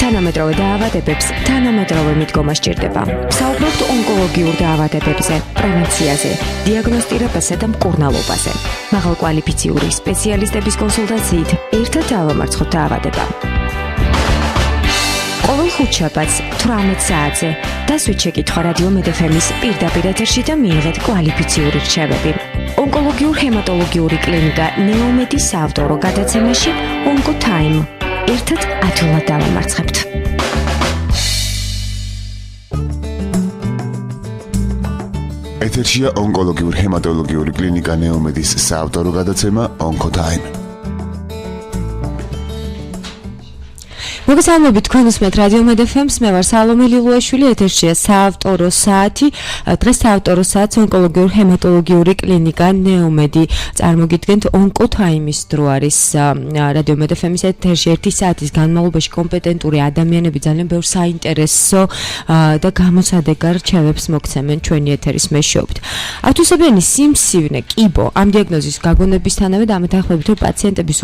თანამედროვე დაავადებებს თანამედროვე მიდგომა სჭირდება. საუბრობთ ონკოლოგიურ დაავადებებზე, პრევენციაზე, დიაგნოსტირებასა და მკურნალობაზე. მაღალკვალიფიციური სპეციალისტების კონსულტაციით ერთად დავამარცხოთ დაავადება. ყოველ ხუთშაბათს 18 საათზე დასვით შეკითხვა რადიო მედეფემის პირდაპირ ეთერში და მიიღეთ კვალიფიციური რჩევები. ონკოლოგიურ ჰემატოლოგიური კლინიკა ნეომედის საავტორო გადაცემაში ონკოტაიმ. ერთად ადვილად დავამარცხებთ. ეთერშია ონკოლოგიურ ჰემატოლოგიური კლინიკა ნეომედის საავტორო გადაცემა ონკოტაიმ. მოგესალმებით თქვენ უსმენთ რადიო მედეფემს, მე ვარ სალომე ლილუაშვილი, ეთერშია საავტორო საათი. დღეს საავტორო საათს ონკოლოგიურ ჰემატოლოგიური კლინიკა ნეომედი წარმოგიდგენთ ონკოტაიმის დრო არის რადიო მედეფემის ეთერში 1 საათის განმავლობაში კომპეტენტური ადამიანები ძალიან ბევრ საინტერესო და გამოსადეგარ რჩევებს მოგცემენ ჩვენი ეთერის მეშვეობით. ავთვისებიანი სიმსივნე, კიბო, ამ დიაგნოზის გაგონებისთანავე დამეთანხმებით, რომ პაციენტების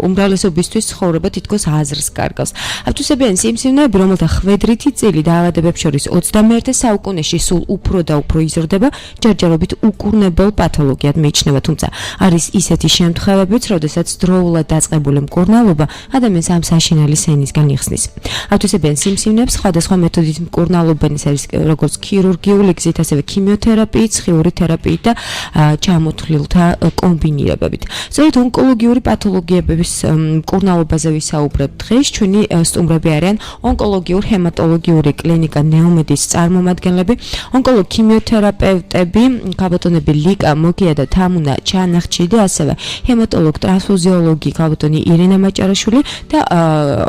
უმრავლესობისთვის ცხოვრება თითქოს აზრს კარგავს. ავთვისებიანი სიმსივნეები, რომელთა ხვედრითი წილი დაავადებებს შორის 21 საუკუნეში სულ უფრო და უფრო იზრდება, ჯერჯერობით უკურნებელ პათოლოგიად მიიჩნევა, თუმცა არის ისეთი შემთხვევებიც, როდესაც დროულად დაწყებული მკურნალობა ადამიანს ამ საშინელი სენისგან იხსნის. ავთვისებიან სიმსივნეებს სხვადასხვა მეთოდით მკურნალობენ, ეს არის როგორც ქირურგიული გზით, ასევე ქიმიოთერაპიით, სხიური თერაპიით და ჩამოთვლილთა კომბინირებებით. სწორედ ონკოლოგიური პათოლოგიების მკურნალობაზე ვისაუბრებთ დღეს. ჩვენი სტუმრები არიან ონკოლოგიურ ჰემატოლოგიური კლინიკა ნეომედის წარმომადგენლები, ონკოლოგ ქიმიოთერაპევტები, ქალბატონები ლიკა მოგია და თამუნა ჩანახჭიდი, ასევე ჰემატოლოგ ტრანსფუზიოლოგი ქალბატონი ირინა მაჭარაშვილი და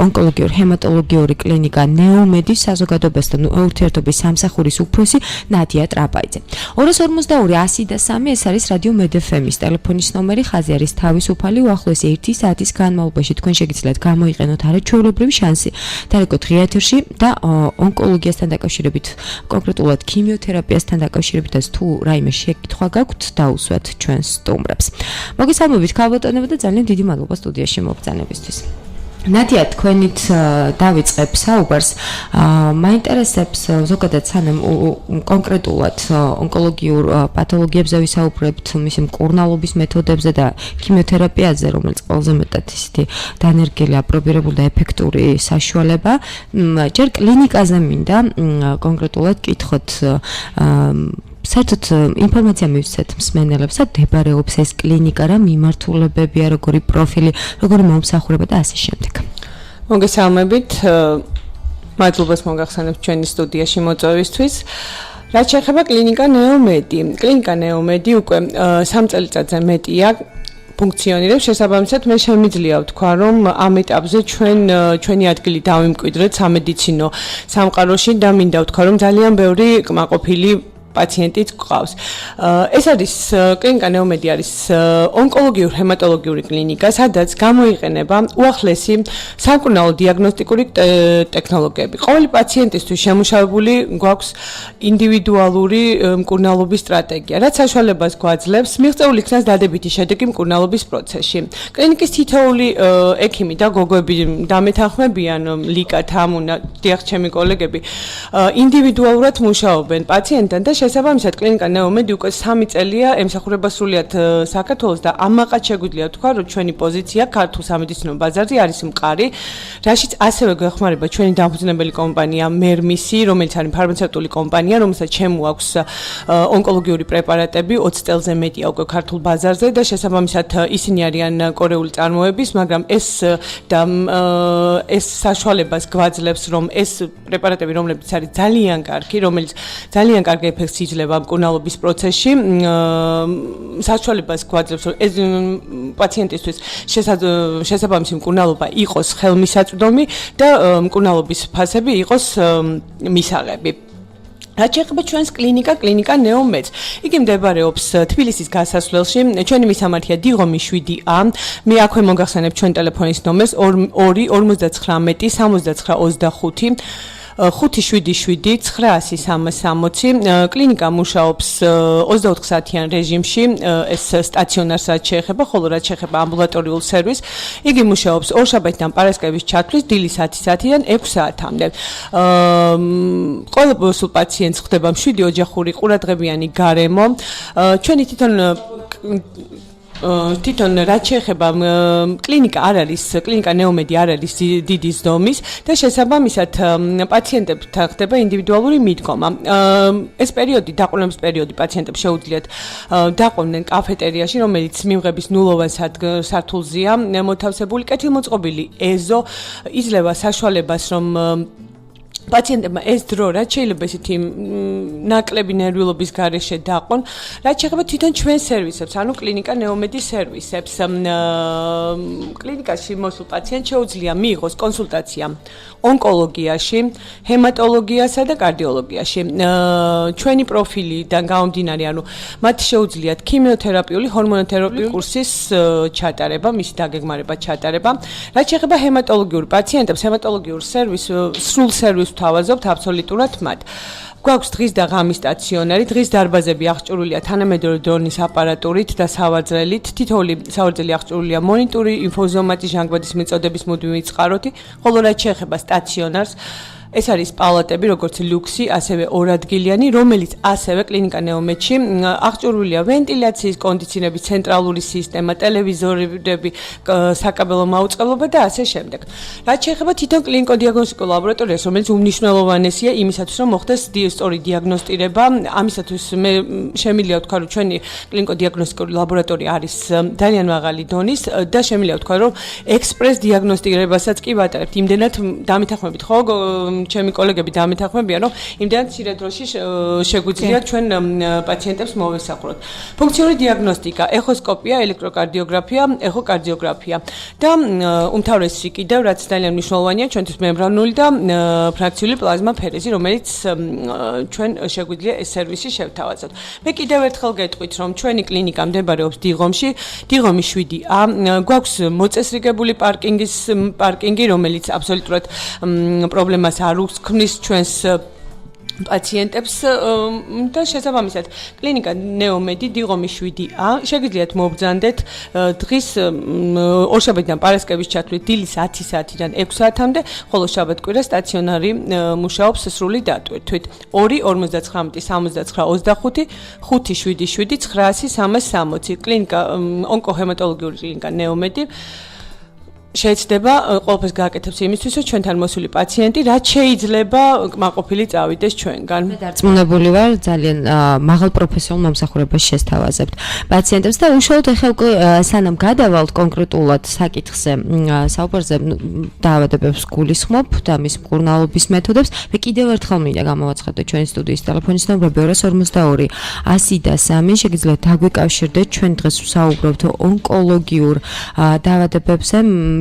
ონკოლოგიურ ჰემატოლოგიური კლინიკა ნეომედის საზოგადოებასთან ურთიერთობის სამსახურის უფროსი ნადია ტრაპაიძე. 242-100-3 ეს არის რადიო მედეფემის ტელეფონის ნომერი, ხაზი არის თავისუფალი, უახლოესი 1 საათის განმავლობაში თქვენ შეგიძლიათ გამოიყენოთ არაჩვეულებრივი შანსი დარეკოთ ღია ეთერში და ონკოლოგიასთან დაკავშირებით, კონკრეტულად ქიმიოთერაპიასთან დაკავშირებით თუ რაიმე შეკითხვა გაქვთ, დაუსვათ ჩვენს სტუმრებს. მოგესალმებით ქალბატონებო და ძალიან დიდი მადლობა სტუდიაში მობრძანებისთვის. ნადია, თქვენით დავიწყებ საუბარს. მაინტერესებს ზოგადად სანამ კონკრეტულად ონკოლოგიურ პათოლოგიებზე ვისაუბრებთ, მისი მკურნალობის მეთოდებზე და ქიმიოთერაპიაზე, რომელიც ყველაზე მეტად ისეთი დანერგილი, აპრობირებული და ეფექტური საშუალება. ჯერ კლინიკაზე მინდა კონკრეტულად კითხოთ, საერთოდ ინფორმაცია მივცეთ მსმენელებს, სად მდებარეობს ეს კლინიკა, რა მიმართულებებია, როგორი პროფილი, როგორი მომსახურება და ასე შემდეგ. მოგესალმებით, მადლობას მოგახსენებთ ჩვენი სტუდიაში მოწვევისთვის. რაც შეეხება კლინიკა ნეომედი. კლინიკა ნეომედი უკვე 3 წელიწადზე მეტია ფუნქციონირებს, შესაბამისად მე შემიძლია ვთქვა, რომ ამ ეტაპზე ჩვენი ადგილი დავიმკვიდრეთ სამედიცინო სამყაროში და მინდა ვთქვა, რომ ძალიან ბევრი კმაყოფილი პაციენტიც გყავს. ეს არის კლინიკა ნეომედი არის ონკოლოგიურ ჰემატოლოგიური კლინიკა, სადაც გამოიყენება უახლესი სამკურნალო დიაგნოსტიკური ტექნოლოგიები. ყოველი პაციენტისთვის შემუშავებული გვაქვს ინდივიდუალური მკურნალობის სტრატეგია, რაც საშუალებას გვაძლევს მიღწეული იქნას დადებითი შედეგი მკურნალობის პროცესში. კლინიკის თითოეული ექიმი და გოგოები დამეთანხმებიან, ლიკა, თამუნა, დიახ, ჩემი კოლეგები ინდივიდუალურად მუშაობენ პაციენტთან და შესაბამისად კლინიკა ნეომედი უკვე 3 წელია ემსახურება სრულიად საქართველოს და ამაყად შეგვიძლია თქვა, რომ ჩვენი პოზიცია ქართულ სამედიცინო ბაზარზე არის მყარი, რაშიც ასევე გვეხმარება ჩვენი დამფუძნებელი კომპანია მერმისი, რომელიც არის ფარმაცევტული კომპანია, რომელსაც შემოაქვს ონკოლოგიური პრეპარატები 20 წელზე მეტია უკვე ქართულ ბაზარზე და შესაბამისად ისინი არიან კორეული წარმოების, მაგრამ ეს საშუალებას გვაძლევს, რომ ეს პრეპარატები, რომლებიც არის ძალიან კარგი, რომელიც ძალიან კარგი ეფექტს იძლევა მკურნალობის პროცესში, საშუალებას გვაძლევს, რომ ეს პაციენტისთვის შესაბამისი მკურნალობა იყოს ხელმისაწვდომი და მკურნალობის ფასები იყოს მისაღები. რაც შეეხება ჩვენს კლინიკა ნეომედს. იგი მდებარეობს თბილისის გასასვლელში. ჩვენი მისამართია დიღომი 7A. მე აქვე მოგახსენებ ჩვენ ტელეფონის ნომერს 2 59 69 25. 577-960. კლინიკა მუშაობს 24 საათიან რეჟიმში, ეს სტაციონარს რაც შეეხება, ხოლო რაც შეეხება ამბულატორიულ სერვისს, იგი მუშაობს ორშაბათიდან პარასკევის ჩათვლის დილის 10 საათიდან 6 საათამდე. ყველა სულ პაციენტს ხდება მშვიდი ოჯახური ყურადღებიანი გარემო. ჩვენი თვითონ რაც შეეხება კლინიკა არ არის, კლინიკა ნეომედი არ არის დიდი ზომის და შესაბამისად პაციენტებთან ხდება ინდივიდუალური მიდგომა. ეს პერიოდი, დაყოლების პერიოდი პაციენტებს შეუძლიათ დაყოლნენ კაფეტერიაში, რომელიც მიმღების ნულოვან სართულზეა მოთავსებული. კეთილმოწყობილი ეზო იძლევა საშუალებას, რომ პაციენტებმა ეს დრო რაც შეიძლება ისეთი ნაკლები ნერვიულობის გარეშე დაყონ, რაც შეეხება თვითონ ჩვენ სერვისებს, ანუ კლინიკა ნეომედის სერვისებს. კლინიკაში მოსულ პაციენტს შეუძლია მიიღოს კონსულტაცია ონკოლოგიაში, ჰემატოლოგიასა და კარდიოლოგიაში. ჩვენი პროფილიდან გამომდინარე, ანუ მათ შეუძლიათ ქიმიოთერაპიული, ჰორმონოთერაპიული კურსის ჩატარება, მისი დაგეგმარება ჩატარება. რაც შეეხება ჰემატოლოგიურ პაციენტებს, ჰემატოლოგიურ სრულ სერვისს ვთავაზობთ აბსოლუტურად მათ. გვაქვს დღის და ღამის სტაციონარი, დღის დარბაზები აღჭურვილია თანამედროვე დრონის აპარატურით და სავარძელით. თითოეული სავარძელი აღჭურვილია მონიტორი, ინფოზომატი, ჟანგბადის მიწოდების მუდმივი წყაროთი, ხოლო რაც შეეხება სტაციონარს, ეს არის პალატები, როგორც ლუქსი, ასევე ორადგილიანი, რომელიც ასევე კლინიკა ნეომედში აღჭურვილია ვენტილაციის, კონდიციონების, ცენტრალური სისტემა, ტელევიზორები, საკაბელო მაუწყებლობა და ასე შემდეგ. რაც შეეხება თვითონ კლინიკო-დიაგნოსტიკურ ლაბორატორიას, რომელიც უმნიშვნელოვანესია იმისათვის, რომ მოხდეს სწორი დიაგნოსტირება, ამისათვის მე შემიძლია ვთქვა, რომ ჩვენი კლინიკო-დიაგნოსტიკური ლაბორატორია არის ძალიან მაღალი დონის და შემიძლია ვთქვა, რომ ექსპრეს დიაგნოსტირებასაც კი ვატარებთ. იმდენად დამეთანხმებით, ხო? ჩემი კოლეგები დამეთანხმებიან, რომ იმდენად მცირე დროში შეგვიძლია ჩვენ პაციენტებს მოვესაყროთ. ფუნქციური დიაგნოსტიკა, ეხოსკოპია, ელექტროკარდიოგრაფია, ეხოკარდიოგრაფია და უმთავრესი კიდევ, რაც ძალიან მნიშვნელოვანია, ჩვენთვის მემბრანული და ფრაქციული პლაზმაფერეზი, რომელიც ჩვენ შეგვიძლია ეს სერვისი შევთავაზოთ. მე კიდევ ერთხელ გეტყვით, რომ ჩვენი კლინიკა მდებარეობს დიღომში, დიღომის 7A, გვაქვს მოწესრიგებული პარკინგი, რომელიც აბსოლუტურად პრობლემას არ უქმნის ჩვენს პაციენტებს და შესაბამისად კლინიკა ნეომედი დიღომის 7A შეგიძლიათ მობრძანდეთ დღის ორშაბათიდან პარასკევის ჩათვლით დილის 10 საათიდან 6 საათამდე, ხოლო შაბათ-კვირა სტაციონარი მუშაობს სრული დატვირთვით. 2-59-69-25 577-960 კლინიკა ონკოჰემატოლოგიური კლინიკა ნეომედი შეიძლება ყველაფერს გააკეთებს იმისთვის, რომ ჩვენთან მოსული პაციენტი რაც შეიძლება კმაყოფილი წავიდეს ჩვენგან. მე დარწმუნებული ვარ, ძალიან მაღალ პროფესიულ მომსახურებას შესთავაზებთ პაციენტებს და უშუალოდ ახლა უკვე სანამ გადავალთ კონკრეტულად საკითხზე, საუბარზე დაავადებებს გულისხმობ და მის მკურნალობის მეთოდებს, მე კიდევ ერთხელ მინდა გამოვაცხადო ჩვენი სტუდიის ტელეფონის ნომრები 242 103. შეგიძლიათ დაგვიკავშირდეთ, ჩვენ დღეს ვსაუბრობთ ონკოლოგიურ დაავადებებზე,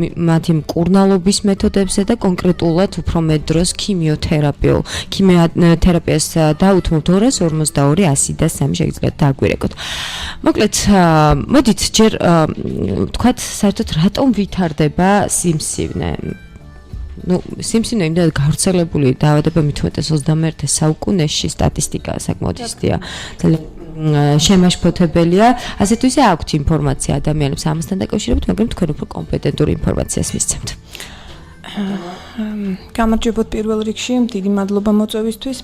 მათი მკურნალობის მეთოდებსა და კონკრეტულად უფრო მეტ დროს ქიმიოთერაპიას დაუთმობთ 242 103 შეგიძლიათ დააგვირეკოთ. მოკლედ, მოდით ჯერ ვთქვათ, საერთოდ რატომ ვითარდება სიმსივნე? სიმსივნე იმდენად გავრცელებული დაავადება მithumetes 21 საუკუნეში სტატისტიკა საკმაოდ ისდია. ძალიან შემაშფოთებელია, ასე თუ ისე აქვთ ინფორმაცია ადამიანებს ამასთან დაკავშირებით, მაგრამ თქვენ უფრო კომპეტენტური ინფორმაციას მისცემთ. გამარჯვებოთ პირველ რიგში, დიდი მადლობა მოწვევისთვის.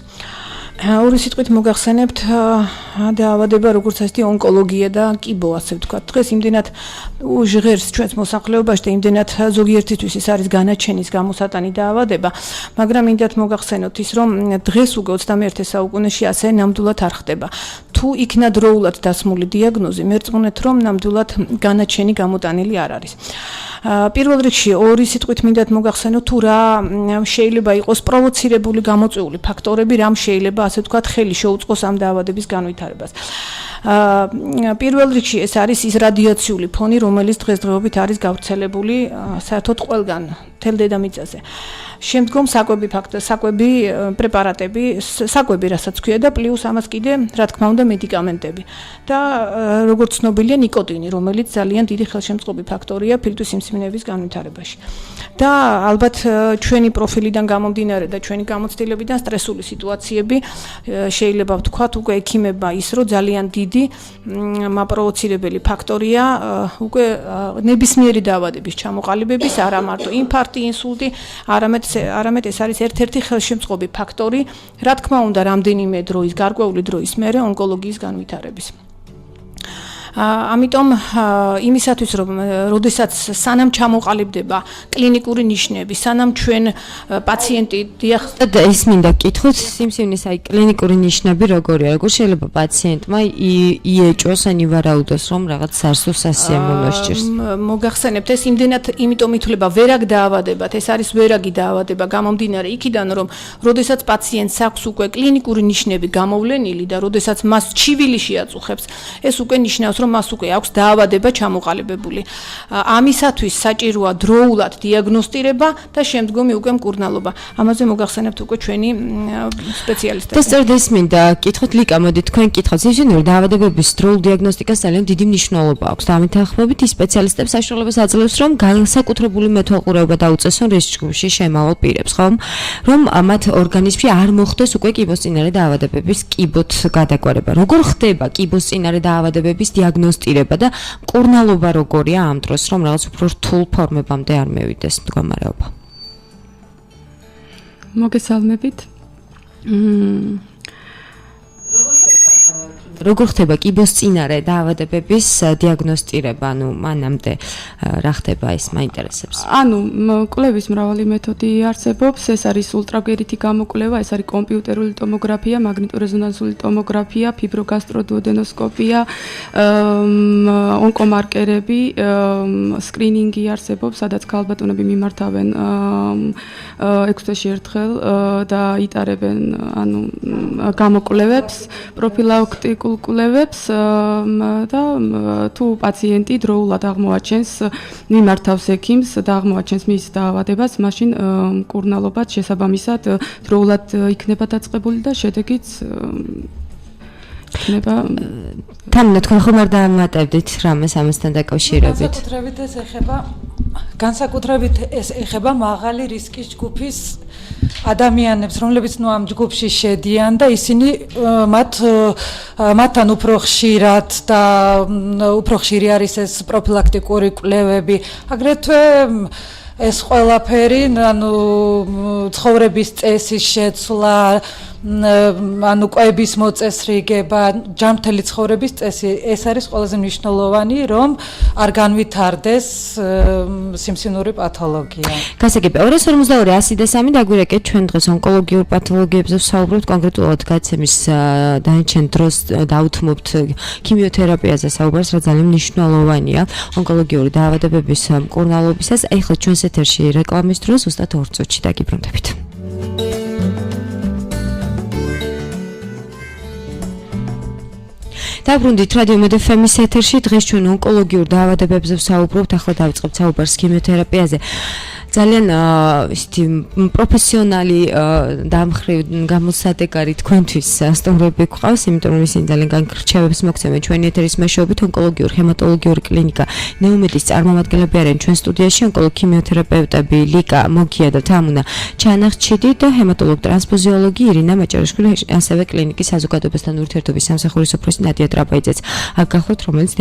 ორი სიტყვით მოგახსენებთ დაავადება, როგორც ასეთი ონკოლოგია და კიბო, ასე ვთქვათ. დღეს იმდენად ჟღერს ჩვენს მოსახლეობაში და იმდენად ზოგიერთისთვის ეს არის განაჩენის გამოსატანი დაავადება, მაგრამ მინდათ მოგახსენოთ ის, რომ დღეს უკვე 21 საუკუნეში ასე ნამდვილად არ ხდება. თუ იქნა დროულად დასმული დიაგნოზი, მერწმუნეთ, რომ ნამდვილად განაჩენი გამოტანილი არ არის. პირველ რიგში ორი სიტყვით მინდათ მოგახსენოთ, თუ რა შეიძლება იყოს პროვოცირებული გამოწვეული ფაქტორები, რამ შეიძლება ასე ვთქვათ, ხელი შეუწყოს ამ დაავადების განვითარებას. პირველ რიგში ეს არის ის რადიაციული ფონი, რომელიც დღესდღეობით არის გავრცელებული საერთოდ ყველგან მთელ დედამიწაზე. შემდგომ საკვები პრეპარატები, საკვები რასაც ქვია და პლუს ამას კიდე რა თქმა უნდა მედიკამენტები და როგორც ცნობილია ნიკოტინი, რომელიც ძალიან დიდი ხელშემწყობი ფაქტორია ფილტვის სიმსივნეების განვითარებაში. და ალბათ ჩვენი პროფილიდან გამომდინარე და ჩვენი გამოცდილებიდან სტრესული სიტუაციები შეიძლება ვთქვათ უკვე ექიმებმა ის რომ ძალიან დიდი მაპროვოცირებელი ფაქტორია უკვე ნებისმიერი დაავადების ჩამოყალიბების არა მარტო ინფარქტი, ინსულტი, არამედ ეს არის ერთ-ერთი ხელშემწყობი ფაქტორი, რა თქმა უნდა, რამდენიმე დროის, გარკვეული დროის მერე ონკოლოგიის განვითარების. ამიტომ იმისათვის რომ როდესაც სანამ ჩამოყალიბდება კლინიკური ნიშნები, სანამ ჩვენ პაციენტი და ეს მინდა გკითხოთ, სიმსივნის აი კლინიკური ნიშნები როგორია, როგორ შეიძლება პაციენტმა იეჭოს ან ივარაუდოს რომ რაღაც სარსულს სასიამოვნო სჭირს. მოგახსენებთ ეს იმდენად იმიტომ ითვლება ვერაგ დაავადებად, ეს არის ვერაგი დაავადება გამომდინარე იქიდან რომ როდესაც პაციენტს აქვს უკვე კლინიკური ნიშნები გამოვლენილი და როდესაც მას ჩივილი შეაწუხებს, ეს უკვე ნიშნავს რომ მას უკვე აქვს დაავადება ჩამოყალიბებული. ამისათვის საჭიროა დროულად დიაგნოსტირება და შემდგომი უკვე მკურნალობა. ამაზე მოგახსენებთ უკვე ჩვენი სპეციალისტები. და სწორედ ეს მინდა გკითხოთ, ლიკა, მოდი თქვენ გკითხოთ, სიმსივნური დაავადებების დროულ დიაგნოსტიკას ძალიან დიდი მნიშვნელობა აქვს და ამით ახმებით ის სპეციალისტებს საშუალებას აძლევს, რომ განსაკუთრებული მეთვალყურეობა დაუწესონ რისკში შემავალ პირებს, ხომ? რომ მათ ორგანიზმში არ მოხდეს უკვე კიბოსწინარე დაავადებების კიბოთ გადაგვარება. როგორ ხდება კიბოსწინარე დაავადებების დიაგნოსტირება და მკურნალობა როგორია ამ დროს, რომ რაღაც უფრო რთულ ფორმებამდე არ მევიდეს მდგომარეობა. მოგესალმებით. როგორ ხდება კიბოსწინარე დაავადებების დიაგნოსტირება, ანუ მანამდე რა ხდება, ეს მაინტერესებს. ანუ კვლევის მრავალი მეთოდი არსებობს, ეს არის ულტრაბგერითი გამოკვლევა, ეს არის კომპიუტერული ტომოგრაფია, მაგნიტორეზონანსული ტომოგრაფია, ფიბროგასტროდუოდენოსკოპია, ონკომარკერები, სკრინინგი არსებობს, სადაც ქალბატონები მიმართავენ 6 თვეში ერთხელ და იტარებენ ანუ გამოკვლევებს, პროფილაქტიკულ კვლევებს და თუ პაციენტი დროულად აღმოაჩენს მიმართავს ექიმს და აღმოაჩენს მის დაავადებას, მაშინ მკურნალობაც შესაბამისად დროულად იქნება დაწყებული და შედეგიც იქნება. თამნა, თქვენ ხომ არ დაამატებდით რამეს ამასთან დაკავშირებით? განსაკუთრებით ეს ეხება მაღალი რისკის ჯგუფის ადამიანებს, რომლებიც ამ ჯგუფში შედიან და ისინი მათთან უფრო ხშირად და უფრო ხშირი არის ეს პროფილაქტიკური კვლევები. აგრეთვე ეს ყველაფერი, ანუ ცხოვრების წესის შეცვლა, ანუ კვების მოწესრიგება, ჯანმრთელი ცხოვრების წესი, ეს არის ყველაზე მნიშვნელოვანი, რომ არ განვითარდეს სიმსივნური პათოლოგია. გასაგებია, 242-103 დაგვირეკეთ ჩვენ დღეს ონკოლოგიურ პათოლოგიებზე ვსაუბრობთ, კონკრეტულად გაცემის დანარჩენ დროს დავუთმობთ ქიმიოთერაპიაზე საუბარს, რა ძალიან მნიშვნელოვანია ონკოლოგიური დაავადებების მკურნალობისას. ახლა ჩვენს ეთერში რეკლამის დროს ზუსტად 2 წუთში დაგიბრუნდებით. დაბრუნდით რადიო მედეფემის ეთერში, დღეს ჩვენ ონკოლოგიურ დაავადებებზე ვსაუბრობთ, ახლა დავიწყებთ საუბარს ქიმიოთერაპიაზე. ძალიან ისეთი პროფესიონალი დამხრივ გამოსადეგარი თქვენთვის სტუმრები გვყავს, იმიტომ რომ ისინი ძალიან განხრჩევებს მოგცემენ ჩვენი ეთერის მეშვეობით. ონკოლოგიური ჰემატოლოგიური კლინიკა ნეომედის წარმომადგენლები არიან ჩვენ სტუდიაში, ონკოლოგ ქიმიოთერაპევტები ლიკა მოგია და თამუნა ჩანახჩიდი და ჰემატოლოგ ტრანსფუზიოლოგი ირინა მაჭარაშვილი, ასევე კლინიკის საზოგადოებასთან ურთიერთობის სამსახურის უფროსი ნადია ტრაპაიძეც აქ გახლავთ, რომელიც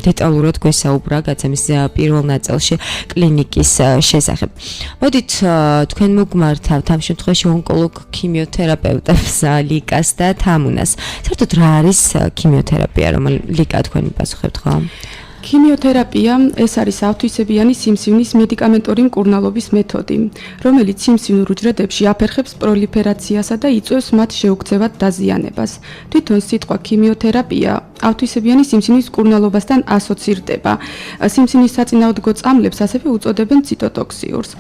დეტალურად გვესაუბრა გაცემის პირველ ნაწილში კლინიკის შესახებ. მოდით თქვენ მოგმართავთ ამ შემთხვევაში ონკოლოგ ქიმიოთერაპევტებს ლიკას და თამუნას. საერთოდ რა არის ქიმიოთერაპია, რომ ლიკა თქვენ მიპასუხებთ ხო? ქიმიოთერაპია ეს არის ავთვისებიანი სიმსივნის მედიკამენტური მკურნალობის მეთოდი, რომელიც სიმსივნურ უჯრედებში აფერხებს პროლიფერაციასა და იწვევს მათ შეუქცევად დაზიანებას. თვითონ სიტყვა ქიმიოთერაპია ავთვისებიანი სიმსივნის მკურნალობასთან ასოცირდება. სიმსივნის საწინააღმდეგო წამლებს ასევე უწოდებენ ციტოტოქსიურს.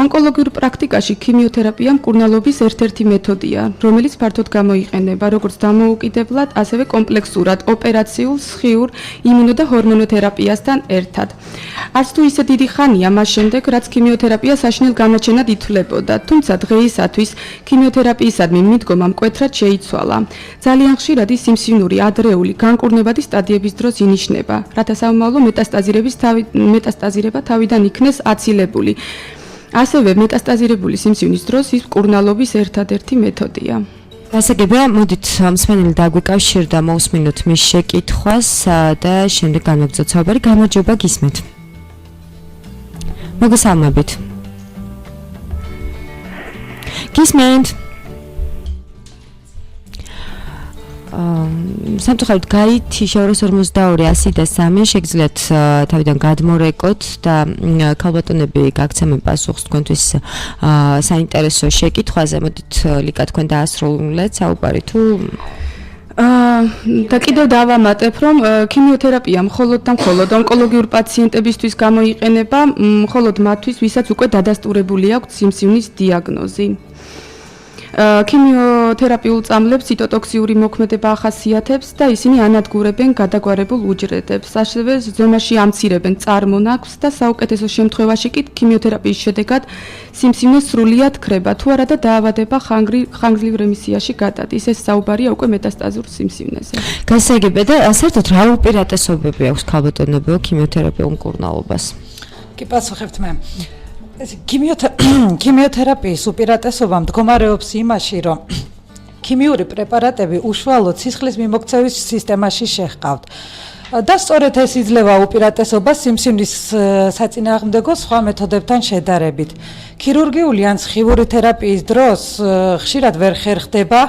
ონკოლოგიურ პრაქტიკაში ქიმიოთერაპია მკურნალობის ერთ-ერთი მეთოდია, რომელიც ფართოდ გამოიყენება როგორც დამოუკიდებლად, ასევე კომპლექსურად, ოპერაციულ, სხიურ, იმუნო და ჰორმონოთერაპიასთან ერთად. არც თუ ისე დიდი ხანია მას შემდეგ, რაც ქიმიოთერაპია საშინელ განაჩენად ითვლებოდა, თუმცა დღეისათვის ქიმიოთერაპიისადმი მიდგომა მკვეთრად შეიცვალა. ძალიან ხშირად ის სიმსივნური ადრეული განკურნებადი სტადიების დროს ინიშნება, რათა სამომავლო მეტასტაზირება თავიდან იქნეს აცილებული. ასევე მეტასტაზირებული სიმსივნის დროს ის მკურნალობის ერთადერთი მეთოდია. გასაგებია, მოდით მსმენელი დაგვიკავშირდა მოусმინოთ მის შეკითხვას და შემდეგ განვაგრძელოთ საუბარი. გამარჯობა, გისმენთ. მოგესალმებით. გისმენთ. სამწუხაროდ გაითიშა 242-103 შეგიძლიათ თავიდან გადმორეკოთ და ქალბატონები გაგცემენ პასუხს თქვენთვის საინტერესო შეკითხვაზე. მოდით ლიკა თქვენ დაასრულეთ საუბარი თუ და კიდევ დავამატებ, რომ ქიმიოთერაპია მხოლოდ და მხოლოდ ონკოლოგიურ პაციენტებისთვის გამოიყენება, მხოლოდ მათთვის, ვისაც უკვე დადასტურებული აქვს სიმსივნის დიაგნოზი. ქიმიოთერაპიულ წამლებს ციტოტოქსიური მოქმედება ახასიათებს და ისინი ანადგურებენ გადაგვარებულ უჯრედებს. ასევე ზომაში ამცირებენ წარმონაქმს და საუკეთესო შემთხვევაში კი ქიმიოთერაპიის შედეგად სიმსივნე სრულიად ქრება, თუ არა და დაავადება ხანგრძლივ რემისიაში გადადის. ეს საუბარია უკვე მეტასტაზურ სიმსივნეზე. გასაგებია და საერთოდ რა უპირატესობები აქვს ქალბატონებო ქიმიოთერაპიულ მკურნალობას? კი პასუხებთ მე. ქიმიოთერაპიის უპირატესობა მდგომარეობს იმაში, რომ ქიმიური პრეპარატები უშუალოდ სისხლის მიმოქცევის სისტემაში შეჰყავთ. და სწორედ ეს იძლევა უპირატესობას სიმსივნის საწინააღმდეგო სხვა მეთოდებთან შედარებით. ქირურგიული ან სხივური თერაპიის დროს ხშირად ვერ ხერხდება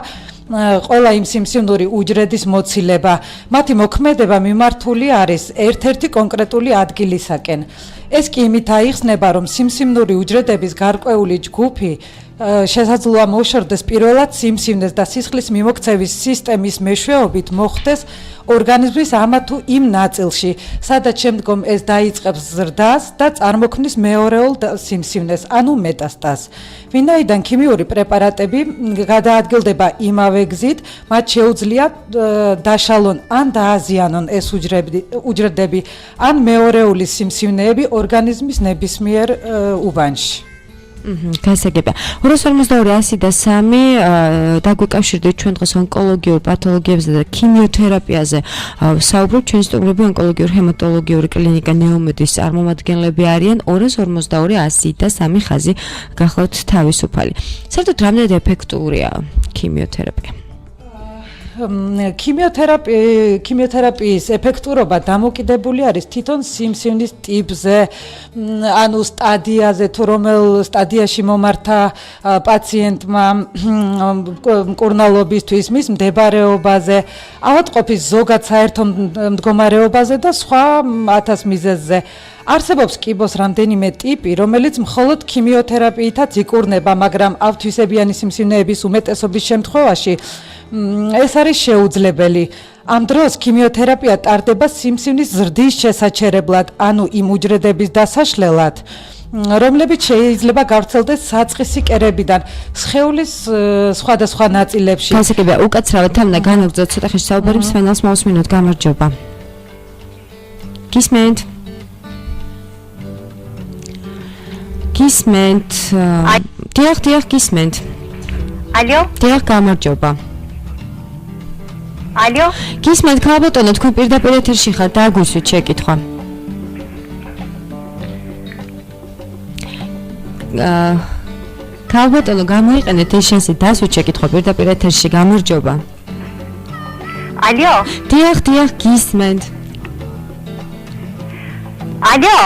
ყველა იმ სიმსივნური უჯრედის მოცილება. მათი მოქმედება მიმართული არის ერთ-ერთი კონკრეტული ადგილისაკენ. ეს კი იმით აიხსნება, რომ სიმსივნური უჯრედების გარკვეული ჯგუფი შესაძლოა მოშორდეს პირველად სიმსივნეს და სისხლის მიმოქცევის სისტემის მეშვეობით მოხდეს ორგანიზმის ამა თუ იმ ნაწილში, სადაც შემდგომ ეს დაიწყებს ზრდას და წარმოქმნის მეორეულ სიმსივნეს, ანუ მეტასტაზს. ვინაიდან ქიმიური პრეპარატები გადაადგილდება იმავე გზით, მათ შეუძლია დაშალონ ან დააზიანონ ეს უჯრედები, ან მეორეული სიმსივნეები ორგანიზმის ნებისმიერ უბანში. გასაგებია. 242-103 დაგვიკავშირდით ჩვენ დღეს ონკოლოგიურ პათოლოგიებზე და ქიმიოთერაპიაზე. საუბრობთ ჩვენი სტუმრები ონკოლოგიურ ჰემატოლოგიური კლინიკა ნეომედის წარმომადგენლები არიან 242-103 ხაზი გახლავთ თავისუფალი. საერთოდ რამდენად ეფექტურია ქიმიოთერაპია? ქიმიოთერაპიის ეფექტურობა დამოკიდებული არის თვითონ სიმსივნის ტიპზე, ანუ სტადიაზე, თუ რომელ სტადიაში მომართა პაციენტმა მკურნალობისთვის, მის მდებარეობაზე, ავადმყოფის ზოგად საერთო მდგომარეობაზე და სხვა 1000 მიზეზზე. არსებობს კიბოს რამდენიმე ტიპი, რომელიც მხოლოდ ქიმიოთერაპიითაც იკურნება, მაგრამ ავთვისებიანი სიმსივნეების უმეტესობის შემთხვევაში ეს არის შეუძლებელი. ამ დროს ქიმიოთერაპია ტარდება სიმსივნის ზრდის შესაჩერებლად, ანუ იმ უჯრედების დასაშლელად, რომლებიც შეიძლება გავრცელდეს საწყისი კერებიდან სხეულის სხვადასხვა ნაწილებში. გასაგებია, უკაცრავად თამნა განაგრძოთ ცოტა ხნის საუბარი მსმენელს მოусმინოთ. გამარჯობა. გისმენთ? გისმენთ? დიახ, გისმენთ. ალო? დიახ, გამარჯობა. ალო? გისმენთ, ქალბატონო, თქვენ პირდაპირ ეთერში ხართ, დაგვისვით შეკითხვა. ქალბატონო, გამოიყენეთ ეს შანსი, დასვით შეკითხვა პირდაპირ ეთერში. გამარჯობა. ალო? დიახ, გისმენთ. ალო?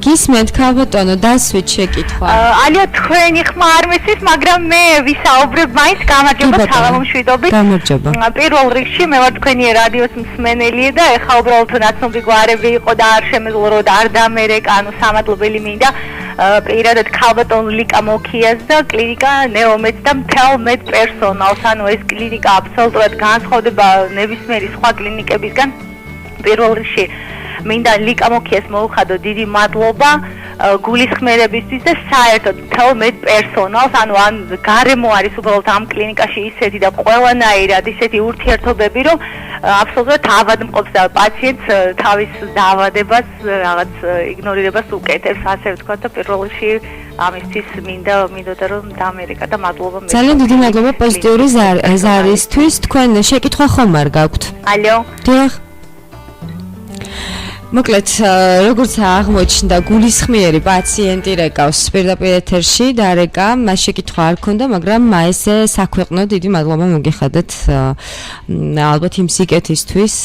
გისმენთ, ქალბატონო, დასვით შეკითხვა. ალო, თქვენი ხმა არ მესმის, მაგრამ მე ვისაუბრებ მაინც. გამარჯობა, სალამომშვიდობით. გამარჯობა. პირველ რიგში მე ვარ თქვენი რადიოს მსმენელი და ეხლა უბრალოდ ნაცნობი გვარები იყო და არ შემეძლო რომ არ დამერეკ, ანუ სამადლობელი მინდა. პირადად ქალბატონ ლიკა მოქიას და კლინიკა ნეომედს და მთელ მედპერსონალს, ანუ ეს კლინიკა აბსოლუტურად განსხვავდება ნებისმიერი სხვა კლინიკებისგან. პირველ რიგში მინდა ლიკა მოქიას მოუხადო დიდი მადლობა გულისხმერებისთვის და საერთოდ მთელ მედპერსონალს, ანუ ან გარემო არის უბრალოდ ამ კლინიკაში ისეთი და ყველანაირად ისეთი ურთიერთობები, რომ აბსოლუტურად ავადმყოფს და პაციენტს თავის დაავადებას რაღაც იგნორირებას უკეთებს, ასე ვთქვათ და პირველ რიგში ამისთვის მინდოდა რომ დამერეკა და მადლობა მე. ძალიან დიდი მადლობა პოზიტიური ზარისთვის. თქვენ შეკითხვა ხომ არ გაქვთ? ალო. დიახ. მოკლედ, როგორც აღმოჩნდა, გულისხმიერი პაციენტი რეკავს პირდაპირ ეთერში და რეკა მას შეკითხვა არ ქონდა, მაგრამ მაესე საქვეყნო დიდი მადლობა მოგიხადეთ ალბათ იმ სიკეთისთვის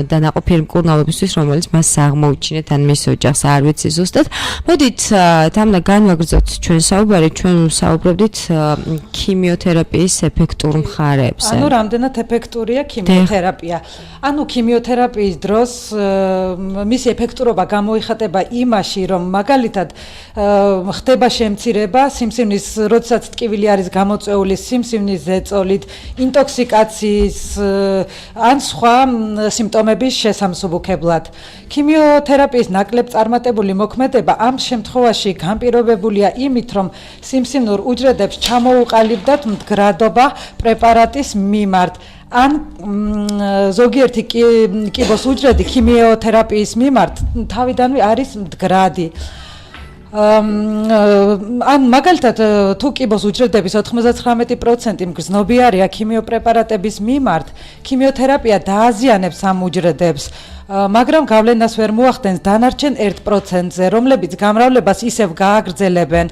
და ნაყოფიერი მკურნალობისთვის, რომელიც მას აღმოუჩინეთ ან მის ოჯახს, არ ვიცი ზუსტად. მოდით თამნა განვაგრძოთ ჩვენ საუბარი, ჩვენ საუბრობდით ქიმიოთერაპიის ეფექტურ მხარეებზე. ანუ რამდენად ეფექტურია ქიმიოთერაპია. ანუ ქიმიოთერაპიის დროს მისი ეფექტურობა გამოიხატება იმაში, რომ მაგალითად ხდება შემცირება სიმსივნის, როდესაც ტკივილი არის გამოწვეული სიმსივნის ზეწოლით, ინტოქსიკაციის ან სხვა სიმპტომების შესამსუბუქებლად. ქიმიოთერაპიის ნაკლებ წარმატებული მოქმედება ამ შემთხვევაში განპირობებულია იმით, რომ სიმსივნურ უჯრედებს ჩამოუყალიბდათ მდგრადობა პრეპარატის მიმართ. ან ზოგიერთი კიბოს უჯრედი ქიმიოთერაპიის მიმართ თავიდანვე არის მდგრადი. ან მაგალითად თუ კიბოს უჯრედების 99% მგრძნობიარეა ქიმიოპრეპარატების მიმართ, ქიმიოთერაპია დააზიანებს ამ უჯრედებს, მაგრამ გავლენას ვერ მოახდენს დანარჩენ 1%-ზე, რომლებიც გამრავლებას ისევ გააგრძელებენ.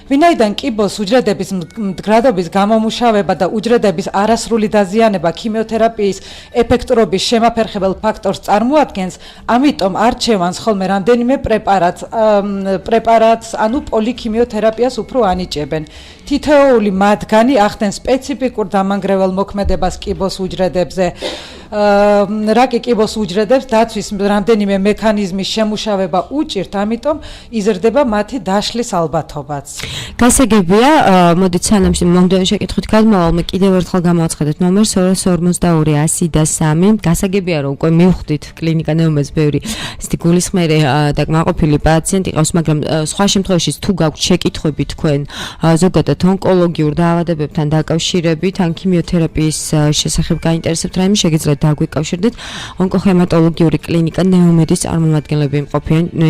ვინაიდან კიბოს უჯრედების მდგრადობის გამომუშავება და უჯრედების არასრული დაზიანება ქიმიოთერაპიის ეფექტურობის შემაფერხებელ ფაქტორს წარმოადგენს, ამიტომ არჩევანს ხოლმე რამდენიმე პრეპარატს, ანუ პოლიქიმიოთერაპიას უფრო ანიჭებენ. თითოეული მათგანი ახდენს სპეციფიკურ დამანგრეველ მოქმედებას კიბოს უჯრედებზე. რაკი კიბოს უჯრედებს დაცვის რამდენიმე მექანიზმის შემუშავება უჭირთ, ამიტომ იზრდება მათი დაშლის ალბათობაც. გასაგებია, მოდით სანამ მომდევნო შეკითხვით გადმოვალ, კიდევ ერთხელ გამოვაცხადოთ ნომერს 242 100 3. გასაგებია, რომ უკვე მივხვდით კლინიკა ნეომედს ბევრი ისეთი გულისხმიერი და კმაყოფილი პაციენტი ყავს, მაგრამ სხვა შემთხვევაში თუ გაქვთ შეკითხვები თქვენ ზოგადად ონკოლოგიურ დაავადებებთან დაკავშირებით, ან ქიმიოთერაპიის შესახებ გაინტერესებთ რაიმე, შეგიძლიათ დაგვიკავშირდეთ. ონკოჰემატოლოგიური კლინიკა ნეომედის წარმომადგენლები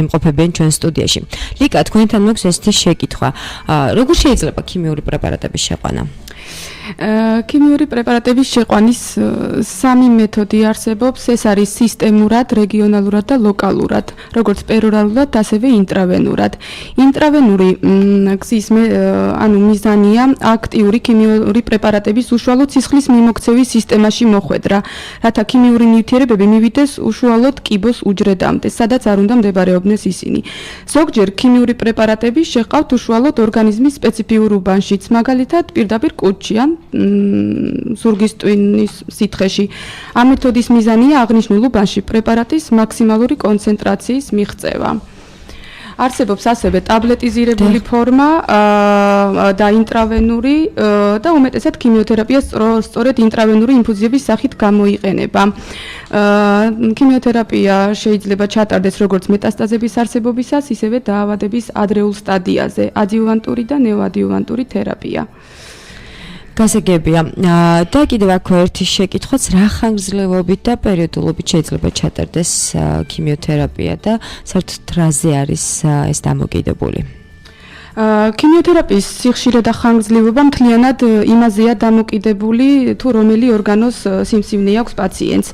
იმყოფებიან ჩვენ სტუდიაში. ლიკა, თქვენთან მაქვს ესეთი შეკითხვა. როგორ შეიძლება ქიმიური პრეპარატების შეყვანა? ქიმიური პრეპარატების შეყვანის სამი მეთოდი არსებობს. ეს არის სისტემურად, რეგიონალურად და ლოკალურად, როგორც პერორალურად, ასევე ინტრავენურად. ინტრავენური გზის მიზანია აქტიური ქიმიური პრეპარატების უშუალო სისხლის მიმოქცევის სისტემაში მოხვედრა, რათა ქიმიური ნივთიერებები მივიდეს უშუალოდ კიბოს უჯრედამდე, სადაც არ უნდა მდებარეობდნენ ისინი. ზოგჯერ ქიმიური პრეპარატები შეჰყავთ უშუალოდ ორგანიზმის სპეციფიურ უბანშიც, მაგალითად პირდაპირ კუჭში ან ზურგის ტვინის სითხეში. ამ მეთოდის მიზანია აღნიშნულ უბანში პრეპარატის მაქსიმალური კონცენტრაციის მიღწევა. არსებობს ასევე ტაბლეტიზირებული ფორმა და ინტრავენური და უმეტესად ქიმიოთერაპია სწორედ ინტრავენური ინფუზიების სახით გამოიყენება. ქიმიოთერაპია შეიძლება ჩატარდეს როგორც მეტასტაზების არსებობისას, ისევე დაავადების ადრეულ სტადიაზე, ადიუვანტური და ნეოადიუვანტური თერაპია. გასაგებია. და კიდევ აქ ერთი შეკითხვაც, რა ხანგრძლივობით და პერიოდულობით შეიძლება ჩატარდეს ქიმიოთერაპია და საერთოდ რაზე არის ეს დამოკიდებული? ქიმიოთერაპიის სიხშირე და ხანგრძლივობა მთლიანად იმაზეა დამოკიდებული, თუ რომელი ორგანოს სიმსივნე აქვს პაციენტს.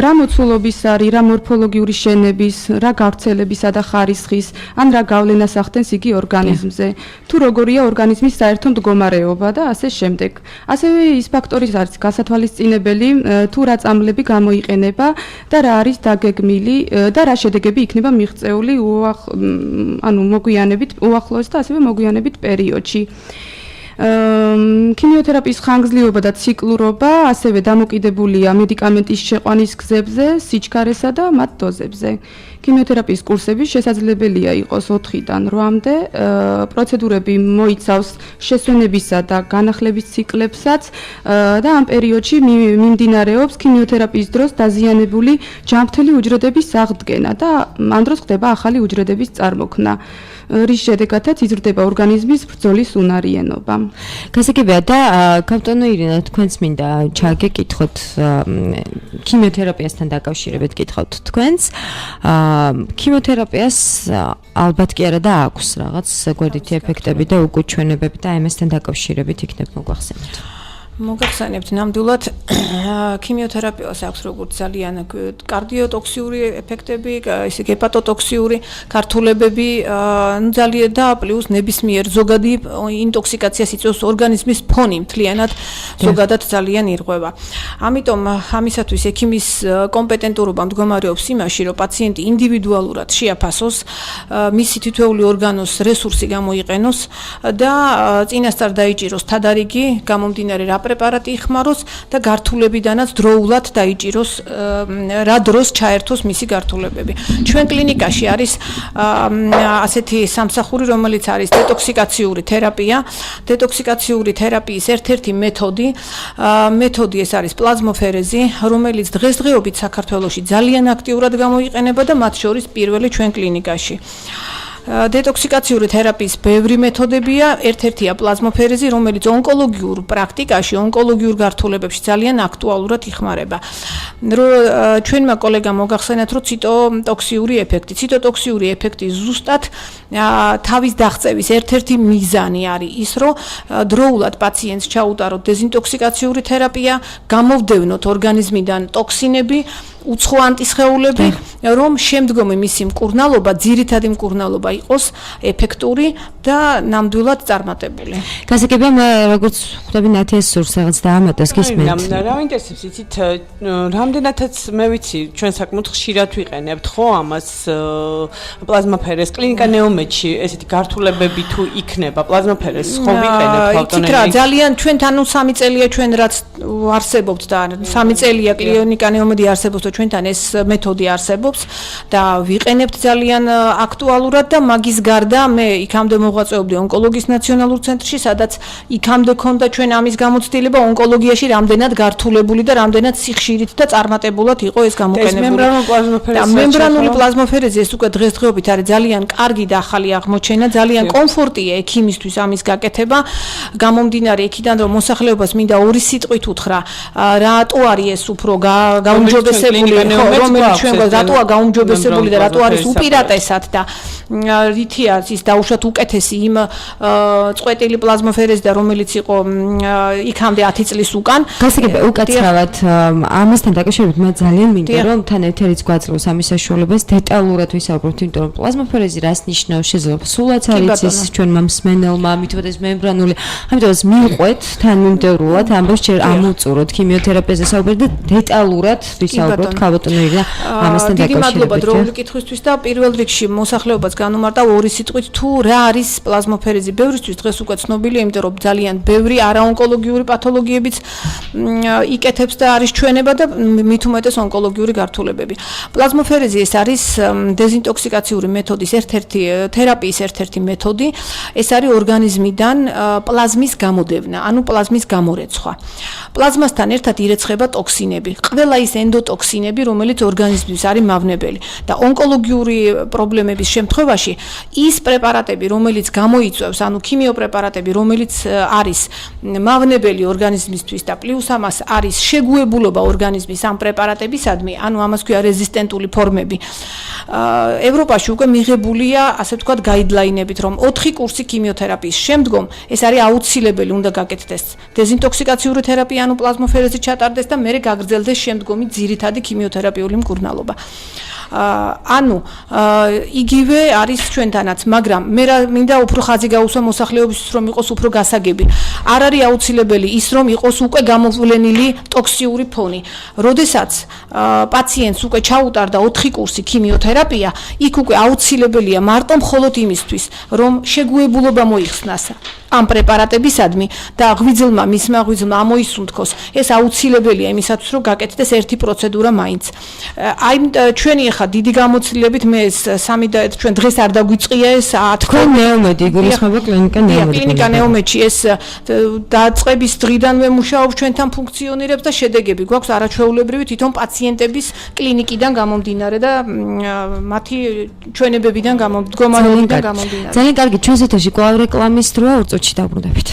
რა მოცულობის არის, რა მორფოლოგიური შენების, რა გავრცელებისა და ხარისხის, ან რა გავლენას ახდენს იგი ორგანიზმზე, თუ როგორია ორგანიზმის საერთო მდგომარეობა და ასე შემდეგ. ასევე ის ფაქტორი არის გასათვალისწინებელი, თუ რა წამლები გამოიყენება და რა არის დაგეგმილი და რა შედეგები იქნება მიღწეული მოგვიანებით უახლოეს და ასევე მოგვიანებით პერიოდში. ქიმიოთერაპიის ხანგრძლივობა და ციკლურობა ასევე დამოკიდებულია მედიკამენტის შეყვანის გზებზე, სიჩქარესა და მათ დოზებზე. ქიმიოთერაპიის კურსები შესაძლებელია იყოს 4-დან 8-მდე. პროცედურები მოიცავს შესვენებისა და განახლების ციკლებსაც და ამ პერიოდში მიმდინარეობს ქიმიოთერაპიის დროს დაზიანებული ჯანმრთელი უჯრედების აღდგენა და ამ დროს ხდება ახალი უჯრედების წარმოქმნა. რის შედეგადაც იზრდება ორგანიზმის ბრძოლის უნარიანობა. გასაგებია და კაპიტანო ირინა, თქვენს მინდა ჩაგეკითხოთ ქიმიოთერაპიასთან დაკავშირებით გითხავთ თქვენს. ქიმიოთერაპიას ალბათ კი არა და აქვს რაღაც გვერდითი ეფექტები და უკუჩვენებები და ამასთან დაკავშირებით იქნებ მოგვახსენოთ. მოგახსენებთ ნამდვილად ქიმიოთერაპიას აქვს როგორც ძალიან კარდიოტოქსიური ეფექტები, ისე ჰეპატოტოქსიური გართულებები, ძალიან და პლუს ნებისმიერ ზოგადი ინტოქსიკაციას იწვევს ორგანიზმის ფონი მთლიანად ზოგადად ძალიან ირღვევა. ამიტომ ამისათვის ექიმის კომპეტენტურობა მდგომარეობს იმაში, რომ პაციენტი ინდივიდუალურად შეაფასოს, მისი თითოეული ორგანოს რესურსი გამოიყენოს და წინასწარ დაიჭიროს თადარიგი გამომდინარე რა პრეპარატი იხმაროს და გართულებიდანაც დროულად დაიჭიროს რა დროს ჩაერთოს მისი გართულებები. ჩვენ კლინიკაში არის ასეთი სამსახური, რომელიც არის დეტოქსიკაციური თერაპია. დეტოქსიკაციური თერაპიის ერთ-ერთი მეთოდი ეს არის პლაზმოფერეზი, რომელიც დღესდღეობით საქართველოში ძალიან აქტიურად გამოიყენება და მათ შორის პირველი ჩვენ კლინიკაში. დეტოქსიკაციური თერაპიის ბევრი მეთოდებია, ერთ-ერთია პლაზმოფერეზი, რომელიც ონკოლოგიურ პრაქტიკაში, ონკოლოგიურ გართულებებში ძალიან აქტუალურად იხმარება. ჩვენმა კოლეგამ მოგახსენათ, რომ ციტოტოქსიური ეფექტი. ციტოტოქსიური ეფექტი ზუსტად თავის დაღწევის ერთ-ერთი მიზანი არის ის, რომ დროულად პაციენტს ჩაუტაროთ დეზინტოქსიკაციური თერაპია, გამოვდევნოთ ორგანიზმიდან ტოქსინები, უცხო ანტისხეულები, რომ შემდგომი მისი მკურნალობა, ძირითადი მკურნალობა იყოს ეფექტური და ნამდვილად წარმატებული. გასაგებია, მე როგორც ხვდები ნათიას სურს რაღაც დაამატოს გისმენთ. რა ინტერესებს იცით, რამდენადაც მე ვიცი, ჩვენ საკმაოდ ხშირად ვიყენებთ ხო ამას პლაზმაფერეს კლინიკა ნეომედში, ესეთი გართულებები თუ იქნება პლაზმაფერეს ხო ვიყენებთ ავტონომიურად. იცით რა, ძალიან ჩვენთან 3 წელია ჩვენ რაც არსებობთ და 3 წელია კლინიკა ნეომედი არსებობს. ჩვენთან ეს მეთოდი არსებობს და ვიყენებთ ძალიან აქტუალურად და მაგის გარდა მე იქამდე მოღვაწეობდი ონკოლოგიის ნაციონალურ ცენტრში, სადაც იქამდე ქონდა ჩვენ ამის გამოცდილება ონკოლოგიაში რამდენად გართულებული და რამდენად სიხშირით და წარმატებულად იყო ეს გამოყენებული. მემბრანული პლაზმოფერეზი ეს უკვე დღესდღეობით არის ძალიან კარგი და ახალი აღმოჩენა, ძალიან კომფორტია ექიმისთვის ამის გაკეთება. გამომდინარე იქიდან რომ მოსახლეობას მინდა ორი სიტყვით უთხრა, რატო არის ეს უფრო გაუმჯობესებული რომელიც ჩვენ რატოა გაუმჯობესებული და რატო არის უპირატესად და რითია ის დაუშვათ უკეთესი იმ წვეტილი პლაზმოფერეზი და რომელიც იყო იქამდე 10 წლის უკან. გასაგებია უკაცრავად ამასთან დაკავშირებით მე ძალიან მინდა რომ თან ეთერიც გვაძლევს ამის საშუალებას დეტალურად ვისაუბროთ, იმიტომ რომ პლაზმოფერეზი რას ნიშნავს, შეიძლება სულაც არ იცის ჩვენმა მსმენელმა, მithot ეს მემბრანული, ამიტომ მივყვეთ თანმიმდევრულად ამბავს ჯერ ამოვწუროთ ქიმიოთერაპიაზე საუბარი და დეტალურად ვისაუბროთ ქავატონერია ამასთან დაკავშირებით. დიდი მადლობა დროული კითხვისთვის და პირველ რიგში მოსახლეობას განუმარტავ ორი სიტყვით თუ რა არის პლაზმოფერეზი. ბევრისთვის დღეს უკვე ცნობილია, იმიტომ რომ ძალიან ბევრი არაონკოლოგიური პათოლოგიებიც იკეთებს და არის ჩვენება და მით უმეტეს ონკოლოგიური გართულებები. პლაზმოფერეზი ეს არის დეზინტოქსიკაციური მეთოდის თერაპიის ერთ-ერთი მეთოდი. ეს არის ორგანიზმიდან პლაზმის გამოდევნა, ანუ პლაზმის გამორეცხვა. პლაზმასთან ერთად ირეცხება ტოქსინები. ყველა ის ენდოტოქსინები, რომელიც ორგანიზმის არის მავნებელი და ონკოლოგიური პრობლემების შემთხვევაში ის პრეპარატები, რომელიც გამოიწვევს, ანუ ქიმიოპრეპარატები, რომელიც არის მავნებელი ორგანიზმისთვის და პლუს ამას არის შეგუებულობა ორგანიზმის ამ პრეპარატებისადმი, ანუ ამას ქვია რეზისტენტული ფორმები. ევროპაში უკვე მიღებულია, ასე ვთქვათ, გაიდლაინებით, რომ 4 კურსი ქიმიოთერაპიის შემდგომ ეს არის აუცილებელი, უნდა გაკეთდეს დეზინტოქსიკაციური თერაპია, ანუ პლაზმოფერეზი ჩატარდეს და მერე გაგრძელდეს შემდგომი ძირითადი ქიმიოთერაპიული მკურნალობა. ანუ იგივე არის ჩვენთანაც, მაგრამ მე მინდა უფრო ხაზი გაუსვა მოსახლეობისთვის, რომ იყოს უფრო გასაგები. არ არის აუცილებელი ის, რომ იყოს უკვე გამოვლენილი ტოქსიური ფონი. როდესაც პაციენტს უკვე ჩაუტარდა 4 კურსი ქიმიოთერაპია, იქ უკვე აუცილებელია მარტო მხოლოდ იმისთვის, რომ შეგუებულობა მოიხსნას ამ პრეპარატებისადმი და ღვიძლმა, მისმა ღვიძლმა ამოისუნთქოს, ეს აუცილებელია იმისათვის, რომ გაკეთდეს ერთი პროცედურა მაინც. აი ჩვენი ახლა დიდი გამოცდილებით მე ეს სამი და ჩვენ დღეს არ დაგვიწყია ეს თქვენ ნეომედი გულისხმობა კლინიკა ნეომედი. კლინიკა ნეომედში ეს დაწყების დღიდანვე მუშაობს ჩვენთან ფუნქციონირებს და შედეგები გვაქვს არაჩვეულებრივი თვითონ პაციენტების კლინიკიდან გამომდინარე და მათი ჩვენებებიდან მდგომარეობიდან გამომდინარე. ძალიან კარგი, ჩვენს ეთერში კვლავ რეკლამის დროა, უწოდში დაუბრუნდებით.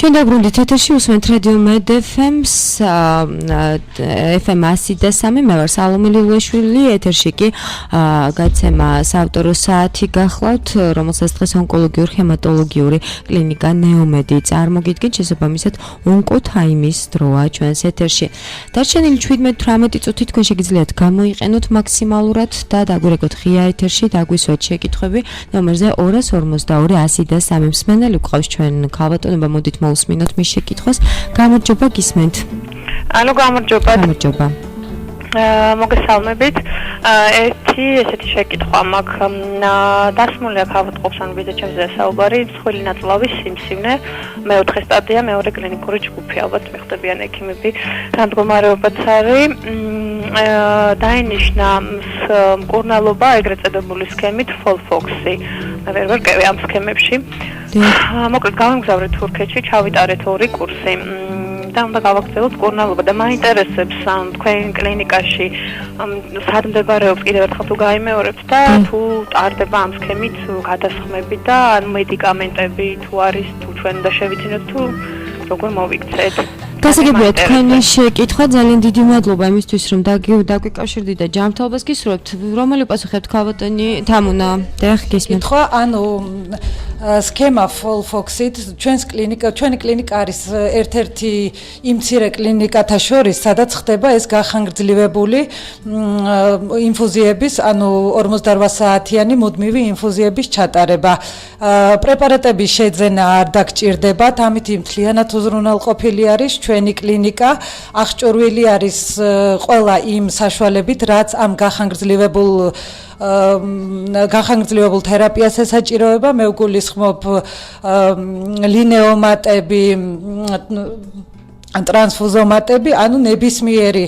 ჩვენ დაბრუნდით ეთერში, უსმენთ რადიო მედ FM-ს, FM 103, მე ვარ სალომე ლილუაშვილი, ეთერში კი გაცემა საავტორო საათი გახლავთ, რომელსაც დღეს ონკოლოგიურ ჰემატოლოგიური კლინიკა ნეომედი წარმოგიდგენთ, შესაბამისად ონკოთაიმის დროა ჩვენს ეთერში. დარჩენილი 17-18 წუთი თქვენ შეგიძლიათ გამოიყენოთ მაქსიმალურად და დაგვირეკოთ ღია ეთერში, დაგვისვათ შეკითხვები ნომერზე 242 103. მსმენელი გვყავს ჩვენ ქალბატონობა, მოდით უსმინოთ მის შეკითხვას. გამარჯობა, გისმენთ. ანუ გამარჯობა. გამარჯობა. მოგესალმებით. ერთი ესეთი შეკითხვა მაქვს. დასმული აქ ავატყობს ან ვიზიტებზე საუბარი, მსხვილი ნაწლავის სიმსივნე, მეოთხე სტადია, მეორე კლინიკური ჯგუფი, ალბათ მიხდებიან ექიმები. რა მდგომარეობაც არის? დაინიშნა მკურნალობა ეგრეთ წოდებული სქემით FOLFOX-ი. მე ვერ ვერკევი ამ სქემებში. მოკლედ გავამგზავრე თურქეთში, ჩავიტარეთ 2 კურსი. და უნდა გავაგრძელოთ მკურნალობა და მაინტერესებს თქვენ კლინიკაში სად მდებარეობს კიდევ ერთხელ თუ გაიმეორებთ და თუ ტარდება ამ სქემით გადასხმები და მედიკამენტები თუ არის თუ ჩვენ უნდა შევიძინოთ თუ როგორ მოვიქცეთ. გასაგებია თქვენი შეკითხვა, ძალიან დიდი მადლობა იმისთვის რომ დაგვიკავშირდით და ჯანმრთელობას გისურვებთ. რომელი პასუხი აქვს ქალბატონი თამუნა? დიახ, გისმენთ. ხო, ანუ სქემა FOLFOX-ით ჩვენი კლინიკა არის ერთ-ერთი იმ მცირე კლინიკათა შორის, სადაც ხდება ეს გახანგრძლივებული ინფუზიების, ანუ 48 საათიანი მუდმივი ინფუზიების ჩატარება. პრეპარატების შეძენა არ დაგჭირდებათ, ამით მთლიანად უზრუნველყოფილი არის ჩვენი კლინიკა. აღჭურვილი არის ყველა იმ საშუალებით, რაც ამ გახანგრძლივებულ თერაპიას ესაჭიროება. მე ვგულისხმობ ლინეომატები, ტრანსფუზომატები, ანუ ნებისმიერი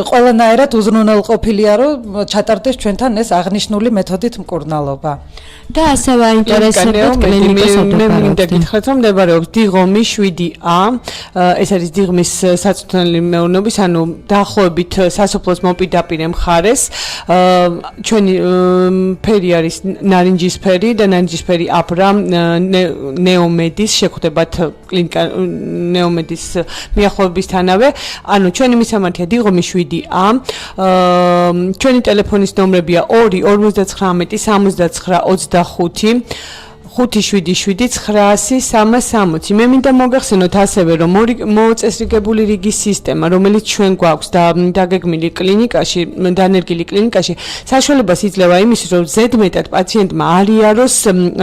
ყველანაირად უზრუნველყოფილია, რომ ჩატარდეს ჩვენთან ეს აღნიშნული მეთოდით მკურნალობა. და ასევე აინტერესებთ კლინიკის მე მინდა გითხრათ, რომ მდებარეობს დიღომი 7A, ეს არის დიღმის საწვრთნელი მეურნეობის, ანუ დაახლოებით სასოფლოს მოპირდაპირე მხარეს. ჩვენი ფერი არის ნარინჯისფერი და ნარინჯისფერი აბრა ნეომედის შეხვდებათ კლინიკა ნეომედის მიახლოებისთანავე. ანუ ჩვენი მისამართია დიღომი 7A. ჩვენი ტელეფონის ნომრებია 2 59 69 25 577-900-360. მე მინდა მოგახსენოთ ასევე, რომ მოწესრიგებული რიგის სისტემა, რომელიც ჩვენ გვაქვს და დაგეგმილი კლინიკაში, დანერგილი კლინიკაში, საშუალებას იძლევა იმის, რომ ზედმეტად პაციენტმა არ იაროს,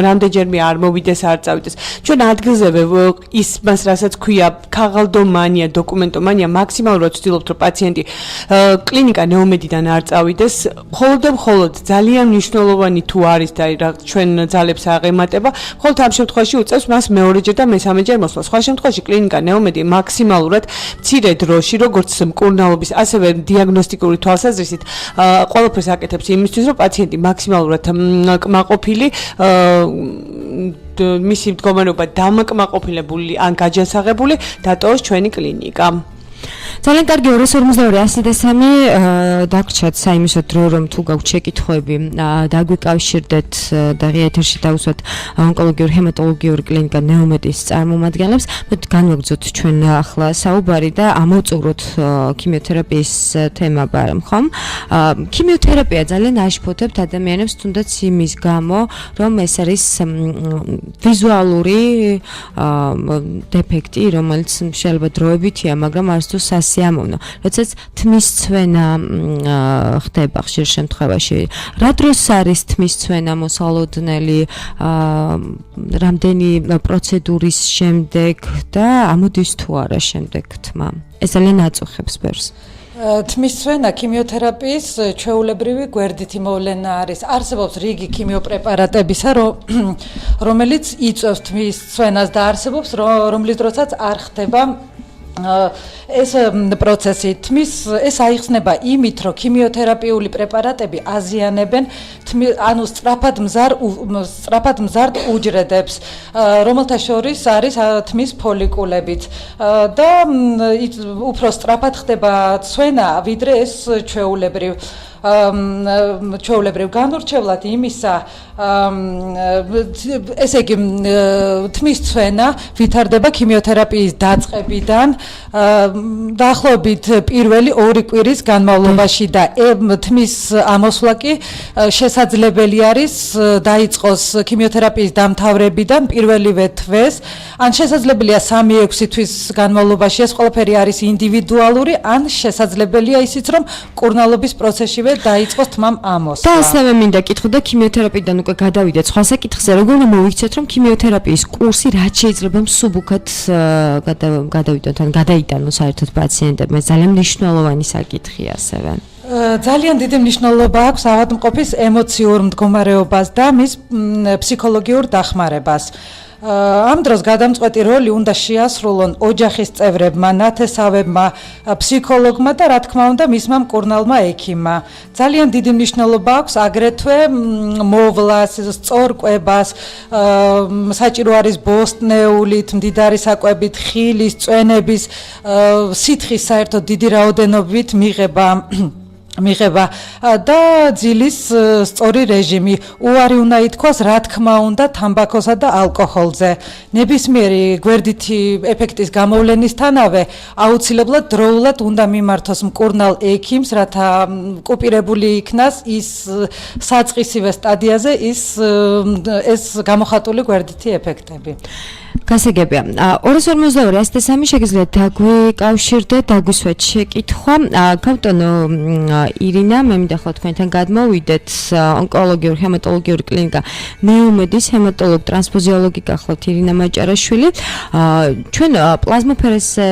რამდენჯერმე არ მოვიდეს, არ წავიდეს. ჩვენ ადგილზევე ის მას, რასაც ქვია, ქაღალდომანია, დოკუმენტომანია, მაქსიმალურად ვცდილობთ, რომ პაციენტი კლინიკა ნეომედიდან არ წავიდეს. მხოლოდ ძალიან მნიშვნელოვანი თუ არის და ჩვენ ძალებს აღემატება, ხოლმე ამ შემთხვევაში უწევს მას მეორეჯერ და მესამეჯერ მოსვლა. სხვა შემთხვევაში კლინიკა ნეომედი მაქსიმალურად მცირე დროში, როგორც მკურნალობის, ასევე დიაგნოსტიკური თვალსაზრისით, ყველაფერს აკეთებს იმისთვის, რომ პაციენტი მაქსიმალურად კმაყოფილი, მისი მდგომარეობა დამაკმაყოფილებული ან გაჯანსაღებული დატოვოს ჩვენი კლინიკა. ძალიან კარგი 252 დაგვრჩათ საიმისო დრო რომ თუ გაქვთ შეკითხვები დაგვიკავშირდეთ და ღია ეთერში დავუსვათ ონკოლოგიურ ჰემატოლოგიურ კლინიკა ნეომედის წარმომადგენლებს. განვაგრძოთ ჩვენ ახლა საუბარი და ამოვწუროთ ქიმიოთერაპიის თემა ბარემ ხომ? ქიმიოთერაპია ძალიან აშფოთებთ ადამიანებს თუნდაც იმის გამო რომ ეს არის ვიზუალური დეფექტი რომელიც შეიძლება დროებითია მაგრამ არც თუ სასიამოვნო. როდესაც თმის ცვენა ხდება ხშირ შემთხვევაში. რა დროს არის თმის ცვენა მოსალოდნელი, რამდენი პროცედურის შემდეგ და ამოდის თუ არა შემდეგ თმა. ეს ძალიან აწუხებს ბერს. თმის ცვენა ქიმიოთერაპიის ჩვეულებრივი გვერდითი მოვლენა არის. არსებობს რიგი ქიმიოპრეპარატებისა, რომელიც იწვევს თმის ცვენას და არსებობს რომლის დროსაც არ ხდება ეს პროცესი. ეს აიხსნება იმით, რომ ქიმიოთერაპიული პრეპარატები აზიანებენ ანუ სწრაფად მზარდ უჯრედებს, რომელთა შორის არის თმის ფოლიკულებიც და უფრო სწრაფად ხდება ცვენა, ვიდრე ეს ჩვეულებრივ განურჩევლად იმისა, ესე იგი თმის ცვენა ვითარდება ქიმიოთერაპიის დაწყებიდან დაახლოებით პირველი 2 კვირის განმავლობაში და თმის ამოსვლა კი შესაძლებელი არის დაიწყოს ქიმიოთერაპიის დამთავრებიდან პირველივე თვეს, ან შესაძლებელია 3-6 თვის განმავლობაში. ეს ყველაფერი არის ინდივიდუალური, ან შესაძლებელია ისიც, რომ მკურნალობის პროცესშივე დაიწყოს თმამ ამოსვლა. და ასევე მინდა კითხოდა ქიმიოთერაპიიდან უკვე გადავიდეთ სხვა საკითხზე, როგორ მოვიქცეთ რომ ქიმიოთერაპიის კურსი რაც შეიძლება მსუბუქად გადავიდოთ ან გადაიტანოს საერთოდ პაციენტებმა. ძალიან მნიშვნელოვანი საკითხია ასევე. ძალიან დიდი მნიშვნელობა აქვს ავადმყოფის ემოციურ მდგომარეობას და მის ფსიქოლოგიურ დახმარებას. ამ დროს გადამწყვეტი როლი უნდა შეასრულონ ოჯახის წევრებმა, ნათესავებმა, ფსიქოლოგმა და რა თქმა უნდა მისმა მკურნალმა ექიმმა. ძალიან დიდი მნიშვნელობა აქვს აგრეთვე მოვლას, სწორკვებას, საჭირო არის ბოსტნეულით, მდიდარი საკვებით, ხილის, წვენების, სითხის საერთოდ დიდი რაოდენობით მიღება და ძილის სწორი რეჟიმი. უარი უნდა ითქვას რა თქმა უნდა თამბაქოსა და ალკოჰოლზე. ნებისმიერი გვერდითი ეფექტის გამოვლენისთანავე აუცილებლად დროულად უნდა მიმართოს მკურნალ ექიმს, რათა კუპირებული იქნას ის საწყისივე სტადიაზე ეს გამოხატული გვერდითი ეფექტები. გასაგებია. 252-103 შეგიძლიათ დაგვიკავშირდეთ, დაგვისვათ შეკითხვა. კავტონო ირინა, მე მინდა ხოლმე თქვენთან გადმოვიდეთ ონკოლოგიურ ჰემატოლოგიურ კლინიკა ნეომედის ჰემატოლოგ ტრანსფუზიოლოგი გახლავთ ირინა მაჭარაშვილი. ჩვენ პლაზმოფერესზე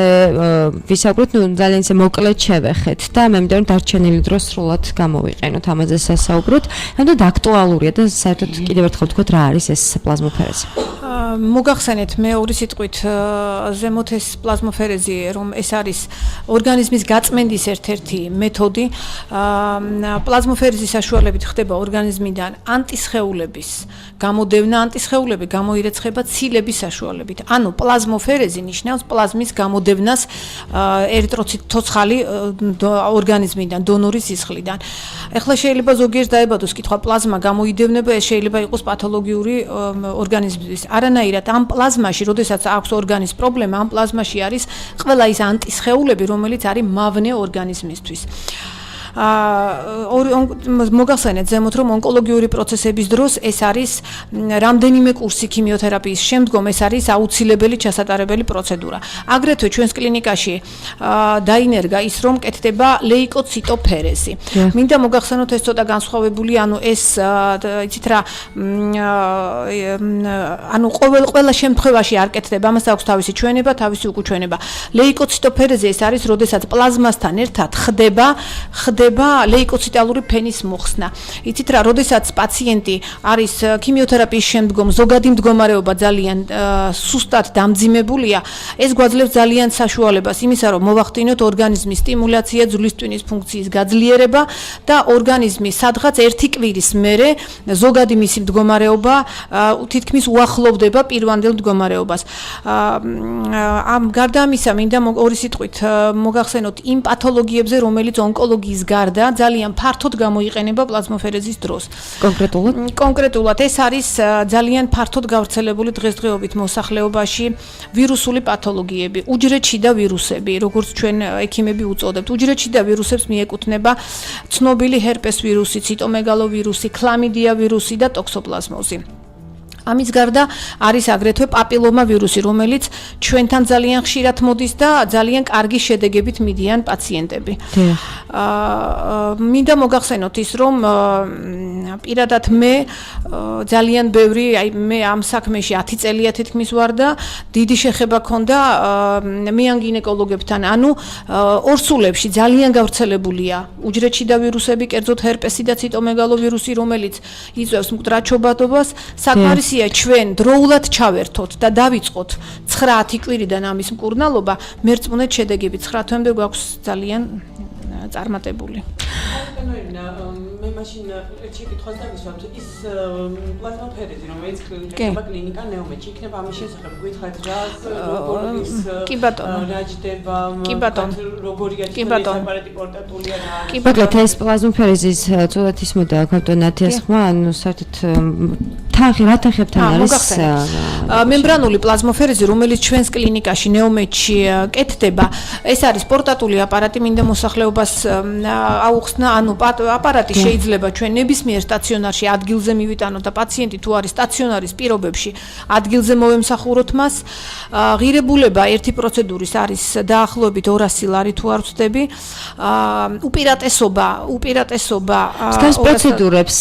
ვისაუბრეთ, ძალიან ისე მოკლედ შევეხეთ და მე მინდა რომ დარჩენილი დრო სრულად გამოვიყენოთ ამაზე სასაუბროთ. ამიტომ აქტუალურია და საერთოდ კიდევ ერთხელ ვთქვათ რა არის ეს პლაზმოფერეზი. მოგახსენეთ მეორე სიტყვით ზემოთეს პლაზმოფერეზი, რომ ეს არის ორგანიზმის გაწმენდის ერთ-ერთი მეთოდი. პლაზმოფერეზის საშუალებით ხდება ორგანიზმიდან ანტისხეულების გამოდევნა, ანტისხეულები გამოირეცხება ცილების საშუალებით. ანუ პლაზმოფერეზი ნიშნავს პლაზმის გამოდევნას ერიტროციტ ცოცხალი ორგანიზმიდან, დონორის სისხლიდან. ეხლა შეიძლება ზოგიერთ დაებადოს კითხვა პლაზმა გამოიდევნება, ეს შეიძლება იყოს პათოლოგიური ორგანიზმის. არანაირად ამ პლაზმაში, როდესაც აქვს ორგანის პრობლემა, ამ პლაზმაში არის ყველა ის ანტისხეულები, რომელიც არის მავნე ორგანიზმისთვის. მოგახსენეთ ზემოთ, რომ ონკოლოგიური პროცესების დროს ეს არის რამდენიმე კურსი ქიმიოთერაპიის შემდგომ ეს არის აუცილებელი ჩასატარებელი პროცედურა. აგრეთვე ჩვენს კლინიკაში დაინერგა ის, რომ კეთდება ლეიკოციტოფერეზი. მინდა მოგახსენოთ ეს ცოტა განსხვავებული, ანუ ეს იცით რა, ანუ ყველა შემთხვევაში არ კეთდება, ამას აქვს თავისი ჩვენება, თავისი უკუჩვენება. ლეიკოციტოფერეზი ეს არის, როდესაც პლაზმასთან ერთად ხდება ხდება ლეიკოციტალური ფენის მოხსნა. იცით რა, როდესაც პაციენტი არის ქიმიოთერაპიის შემდგომ ზოგადი მდგომარეობა ძალიან სუსტად დამძიმებულია, ეს გვაძლევს ძალიან საშუალებას იმისა, რომ მოვახდინოთ ორგანიზმის სტიმულაცია, ძვლის ტვინის ფუნქციის გაძლიერება და ორგანიზმი სადღაც 1 კვირის მერე ზოგადი მისი მდგომარეობა თითქმის უახლოვდება პირვანდელ მდგომარეობას. ამ გარდა ამისა, მინდა ორი სიტყვით მოგახსენოთ იმ პათოლოგიებზე, რომელიც ონკოლოგიის გარდა ძალიან ფართოდ გამოიყენება პლაზმოფერეზის დროს. კონკრეტულად ეს არის ძალიან ფართოდ გავრცელებული დღესდღეობით მოსახლეობაში ვირუსული პათოლოგიები, უჯრედშიდა ვირუსები, როგორც ჩვენ ექიმები უწოდებთ. უჯრედშიდა ვირუსებს მიეკუთვნება ცნობილი ჰერპეს ვირუსი, ციტომეგალოვირუსი, ქლამიდია ვირუსი და ტოქსოპლაზმოზი. ამის გარდა არის აგრეთვე პაპილომა ვირუსი, რომელიც ჩვენთან ძალიან ხშირად მოდის და ძალიან კარგი შედეგებით მიდიან პაციენტები. მინდა მოგახსენოთ ის, რომ პირადად მე ძალიან ბევრი, მე ამ საქმეში 10 წელია თითქმის ვარ და დიდი შეხება ქონდა მეან გინეკოლოგებთან, ანუ ორსულებში ძალიან გავრცელებულია უჯრედშიდა ვირუსები, კერძოდ ჰერპესი და ციტომეგალოვირუსი, რომელიც იწვევს მკვდრაჩობადობას. საკმარისი ჩვენ დროულად ჩავერთოთ და დავიწყოთ 9-10 კვირიდან ამის მკურნალობა, მერწმუნეთ შედეგები 9 თვემდე გვაქვს ძალიან წარმატებული. მე მაშინ შეკითხვას დავისვამთ, ის პლაზმოფერეზი, რომელიც კლინიკა ნეომედში იქნება ამის შესახებ გითხრათ რა, როგორ კი ბატონო. რა ჯდება, როგორია აპარატი პორტატულია რა. კი ბატონო, ეს პლაზმოფერეზის წოდათ ისმოდა ქავტონათიას ხმა, ანუ საერთოდ რა თანხებთან არის მემბრანული პლაზმოფერეზი, რომელიც ჩვენს კლინიკაში ნეომედში კეთდება, ეს არის პორტატული აპარატი, მინდა მოსახლეობას აუხსნა, ანუ აპარატი შეიძლება ჩვენ ნებისმიერ სტაციონარში ადგილზე მივიტანოთ და პაციენტი თუ არის სტაციონარის პირობებში ადგილზე მოვემსახუროთ მას. ღირებულება ერთი პროცედურის არის დაახლოებით 200 ლარი თუ არ ვცდები. უპირატესობა ეს პროცედურებს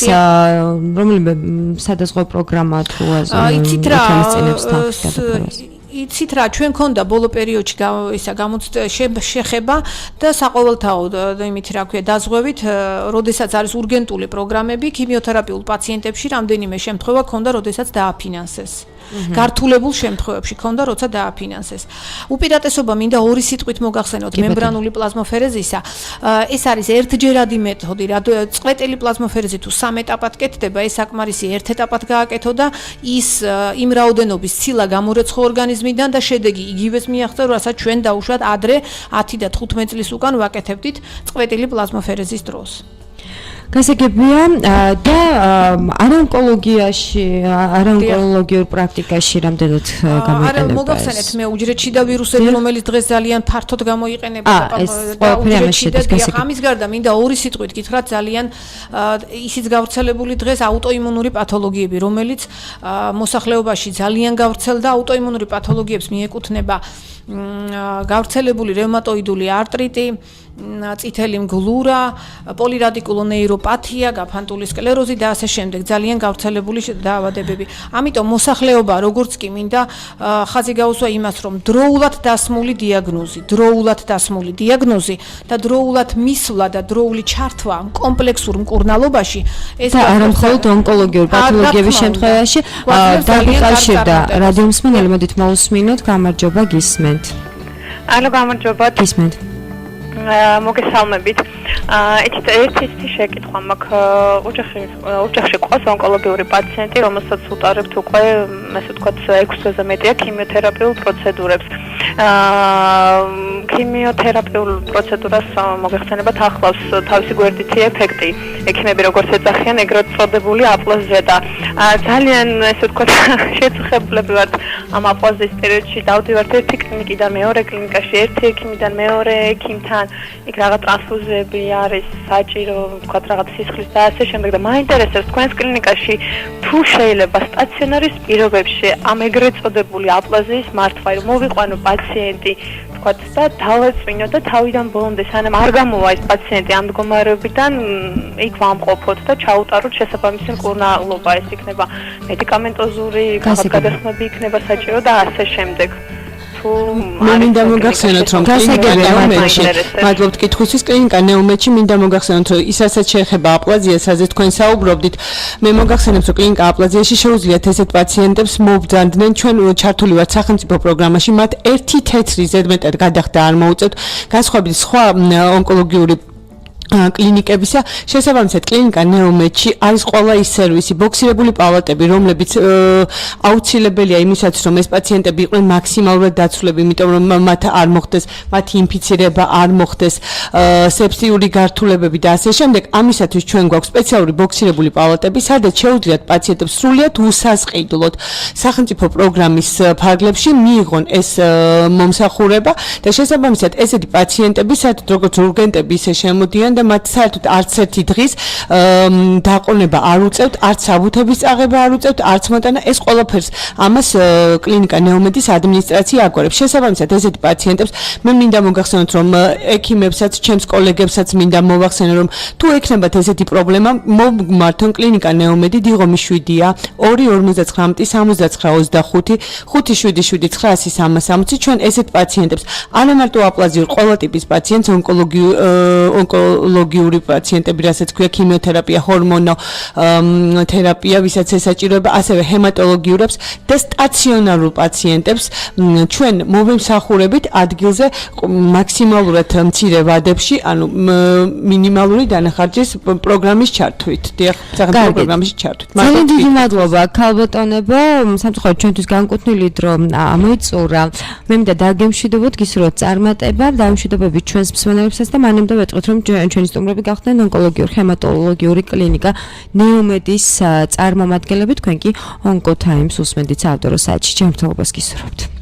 რომელიმე სადაზღვევო პროგრამა თუ იცით რა, იცით რა, ჩვენ ქონდა ბოლო პერიოდში შეხება და საყოველთაოდ იმით რა ქვია დაზღვევით, როდესაც არის урგენტული პროგრამები ქიმიოთერაპიულ პაციენტებში, რამდენიმე შემთხვევა ქონდა, როდესაც დააფინანსეს. გართულებულ შემთხვევებში ქონდა, როცა დააფინანსეს. უპირატესობა მინდა ორი სიტყვით მოგახსენოთ მემბრანული პლაზმოფერეზისა. ეს არის ერთჯერადი მეთოდი, წყვეტილი პლაზმოფერეზი თუ 3 ეტაპად კეთდება, ეს საკმარისი ერთ ეტაპად გააკეთო და ის იმ რაოდენობის ცილა გამორეცხო ორგანიზმიდან და შედეგი იგივეს მიაღწევ, რასაც ჩვენ დაუშვათ ადრე 10 და 15 წლის უკან ვაკეთებდით წყვეტილი პლაზმოფერეზის დროს. გასაგებია და არაონკოლოგიურ პრაქტიკაში რამდენად გამოიყენება ეს? მოგახსენეთ მე უჯრედშიდა ვირუსები, რომელიც დღეს ძალიან ფართოდ გამოიყენება ამის გარდა მინდა ორი სიტყვით გითხრათ ძალიან ისიც გავრცელებული დღეს აუტოიმუნური პათოლოგიები, რომელიც მოსახლეობაში ძალიან გავრცელდა. აუტოიმუნური პათოლოგიებს მიეკუთვნება გავრცელებული რევმატოიდული არტრიტი, წითელი მგლურა, პოლირადიკულონეიროპათია, გაფანტული სკლეროზი და ასე შემდეგ, ძალიან გავრცელებული დაავადებები. ამიტომ მოსახლეობა როგორც კი მინდა ხაზი გაუსვა იმას, რომ დროულად დასმული დიაგნოზი და დროულად მისვლა და დროული ჩართვა კომპლექსურ მკურნალობაში, ეს არა მხოლოდ ონკოლოგიური პათოლოგიების შემთხვევაში დაკავშირდა რადიომსმენ ელემენტით მოусმინოთ, გამარჯობა გისმენთ. ალო, გამარჯობა. გისმენთ. მოგესალმებით. ერთი შეკითხვა მაქვს. ოჯახში ყავს ონკოლოგიური პაციენტი, რომელსაც უტარებთ უკვე, ასე ვთქვათ, 6 თვეზე მეტია ქიმიოთერაპიულ პროცედურებს. ქიმიოთერაპიულ პროცედურას მოგეხსენებათ ახლავს თავისი გვერდითი ეფექტი. ექიმები როგორც ეძახიან, ეგრეთ წოდებული აპლაზია და ძალიან, ასე ვთქვათ, შეწუხებლები ვართ ამ აპლაზიის პერიოდში. დავდივართ ერთი კლინიკიდან მეორე კლინიკაში, ერთი ექიმიდან მეორე ექიმთან. იქ რაღაც ტრანსფუზიები არის საჭირო, ვთქვათ, რაღაც სისხლის და ასე შემდეგ და მაინტერესებს თქვენს კლინიკაში თუ შეიძლება სტაციონარის პირობებში ამ ეგრეთ წოდებული აპლაზიის მართვა, რომ მოვიყვანო პაციენტი, ვთქვათ, და დავეწვინო და თავიდან ბოლომდე სანამ არ გამოვა ეს პაციენტი ამ მდგომარეობიდან, იქ ვამყოფოთ და ჩაუტაროთ შესაბამისი მკურნალობა, ეს იქნება მედიკამენტოზური, გადასხმები იქნება საჭირო და ასე შემდეგ. თუ მე მინდა მოგახსენოთ რომ კლინიკა ნეომედში მადლობთ კითხვისთვის კლინიკა ნეომედში მინდა მოგახსენოთ რომ ისაც შეეხება აპლაზიას სადაც თქვენ საუბრობდით მე მოგახსენებთ რომ კლინიკა აპლაზიაში შეუძლიათ ესეთ პაციენტებს მოვბრძანდნენ ჩვენ ჩართული ვართ სახელმწიფო პროგრამაში მათ ერთი თეთრი ზედმეტად გადახდა არ მოუწევთ განსხვავებით სხვა ონკოლოგიური კლინიკებისა შესაბამისად კლინიკა ნეომედში არის ყველა ის სერვისი ბოქსირებული პალატები რომლებიც აუცილებელია იმისათვის რომ ეს პაციენტები იყვნენ მაქსიმალურად დაცულები იმიტომ რომ მათ არ მოხდეს მათი ინფიცირება არ მოხდეს სეპსიური გართულებები და ასე შემდეგ ამისათვის ჩვენ გვაქვს სპეციალური ბოქსირებული პალატები სადაც შეუძლიათ პაციენტებს სრულიად უსასყიდლოდ სახელმწიფო პროგრამის ფარგლებში მიიღონ ეს მომსახურება და შესაბამისად ესეთი პაციენტები სადაც როგორც ურგენტები ისე შემოდიან და მათ საერთოდ არც ერთი დღის დაყონება არ უწევთ, არც საბუთების წაღება არ უწევთ, არც მოტანა ეს ყველაფერს ამას კლინიკა ნეომედის ადმინისტრაცია აგვარებს. შესაბამისად ესეთი პაციენტებს მე მინდა მოგახსენოთ რომ ექიმებსაც, ჩემს კოლეგებსაც მინდა მოვახსენო რომ თუ ექნებათ ესეთი პრობლემა, მოვმართონ კლინიკა ნეომედი დიღომის 7-ია 259-69-25 577-960 ჩვენ ესეთ პაციენტებს არამარტო აპლაზიურ ყველა ტიპის პაციენტს ონკოლოგიური პაციენტები, რასაც ქვია ქიმიოთერაპია, ჰორმონო თერაპია, ვისაც ესაჭიროება, ასევე ჰემატოლოგიურებს და სტაციონარულ პაციენტებს ჩვენ მოვემსახურებით ადგილზე მაქსიმალურად მცირე ვადებში, ანუ მინიმალური დანახარჯის პროგრამის ჩართვით. დიახ, სახელმწიფო პროგრამის ჩართვით. ძალიან დიდი მადლობა, ქალბატონებო, სამწუხაროდ ჩვენთვის განკუთვნილი დრო მოიწურა. მე მინდა დაგემშვიდობოთ, გისურვოთ წარმატება, დამშვიდობებით ჩვენს მსმენელებსაც და მანამდე ვეტყვით რომ ჩვენი სტუმრები გახდნენ ონკოლოგიური ჰემატოლოგიური კლინიკა ნეომედის წარმომადგენლები, თქვენ კი ონკოთაიმს უსმენთ საავტორო საათში. ჩემ მოგებას გისურვებთ.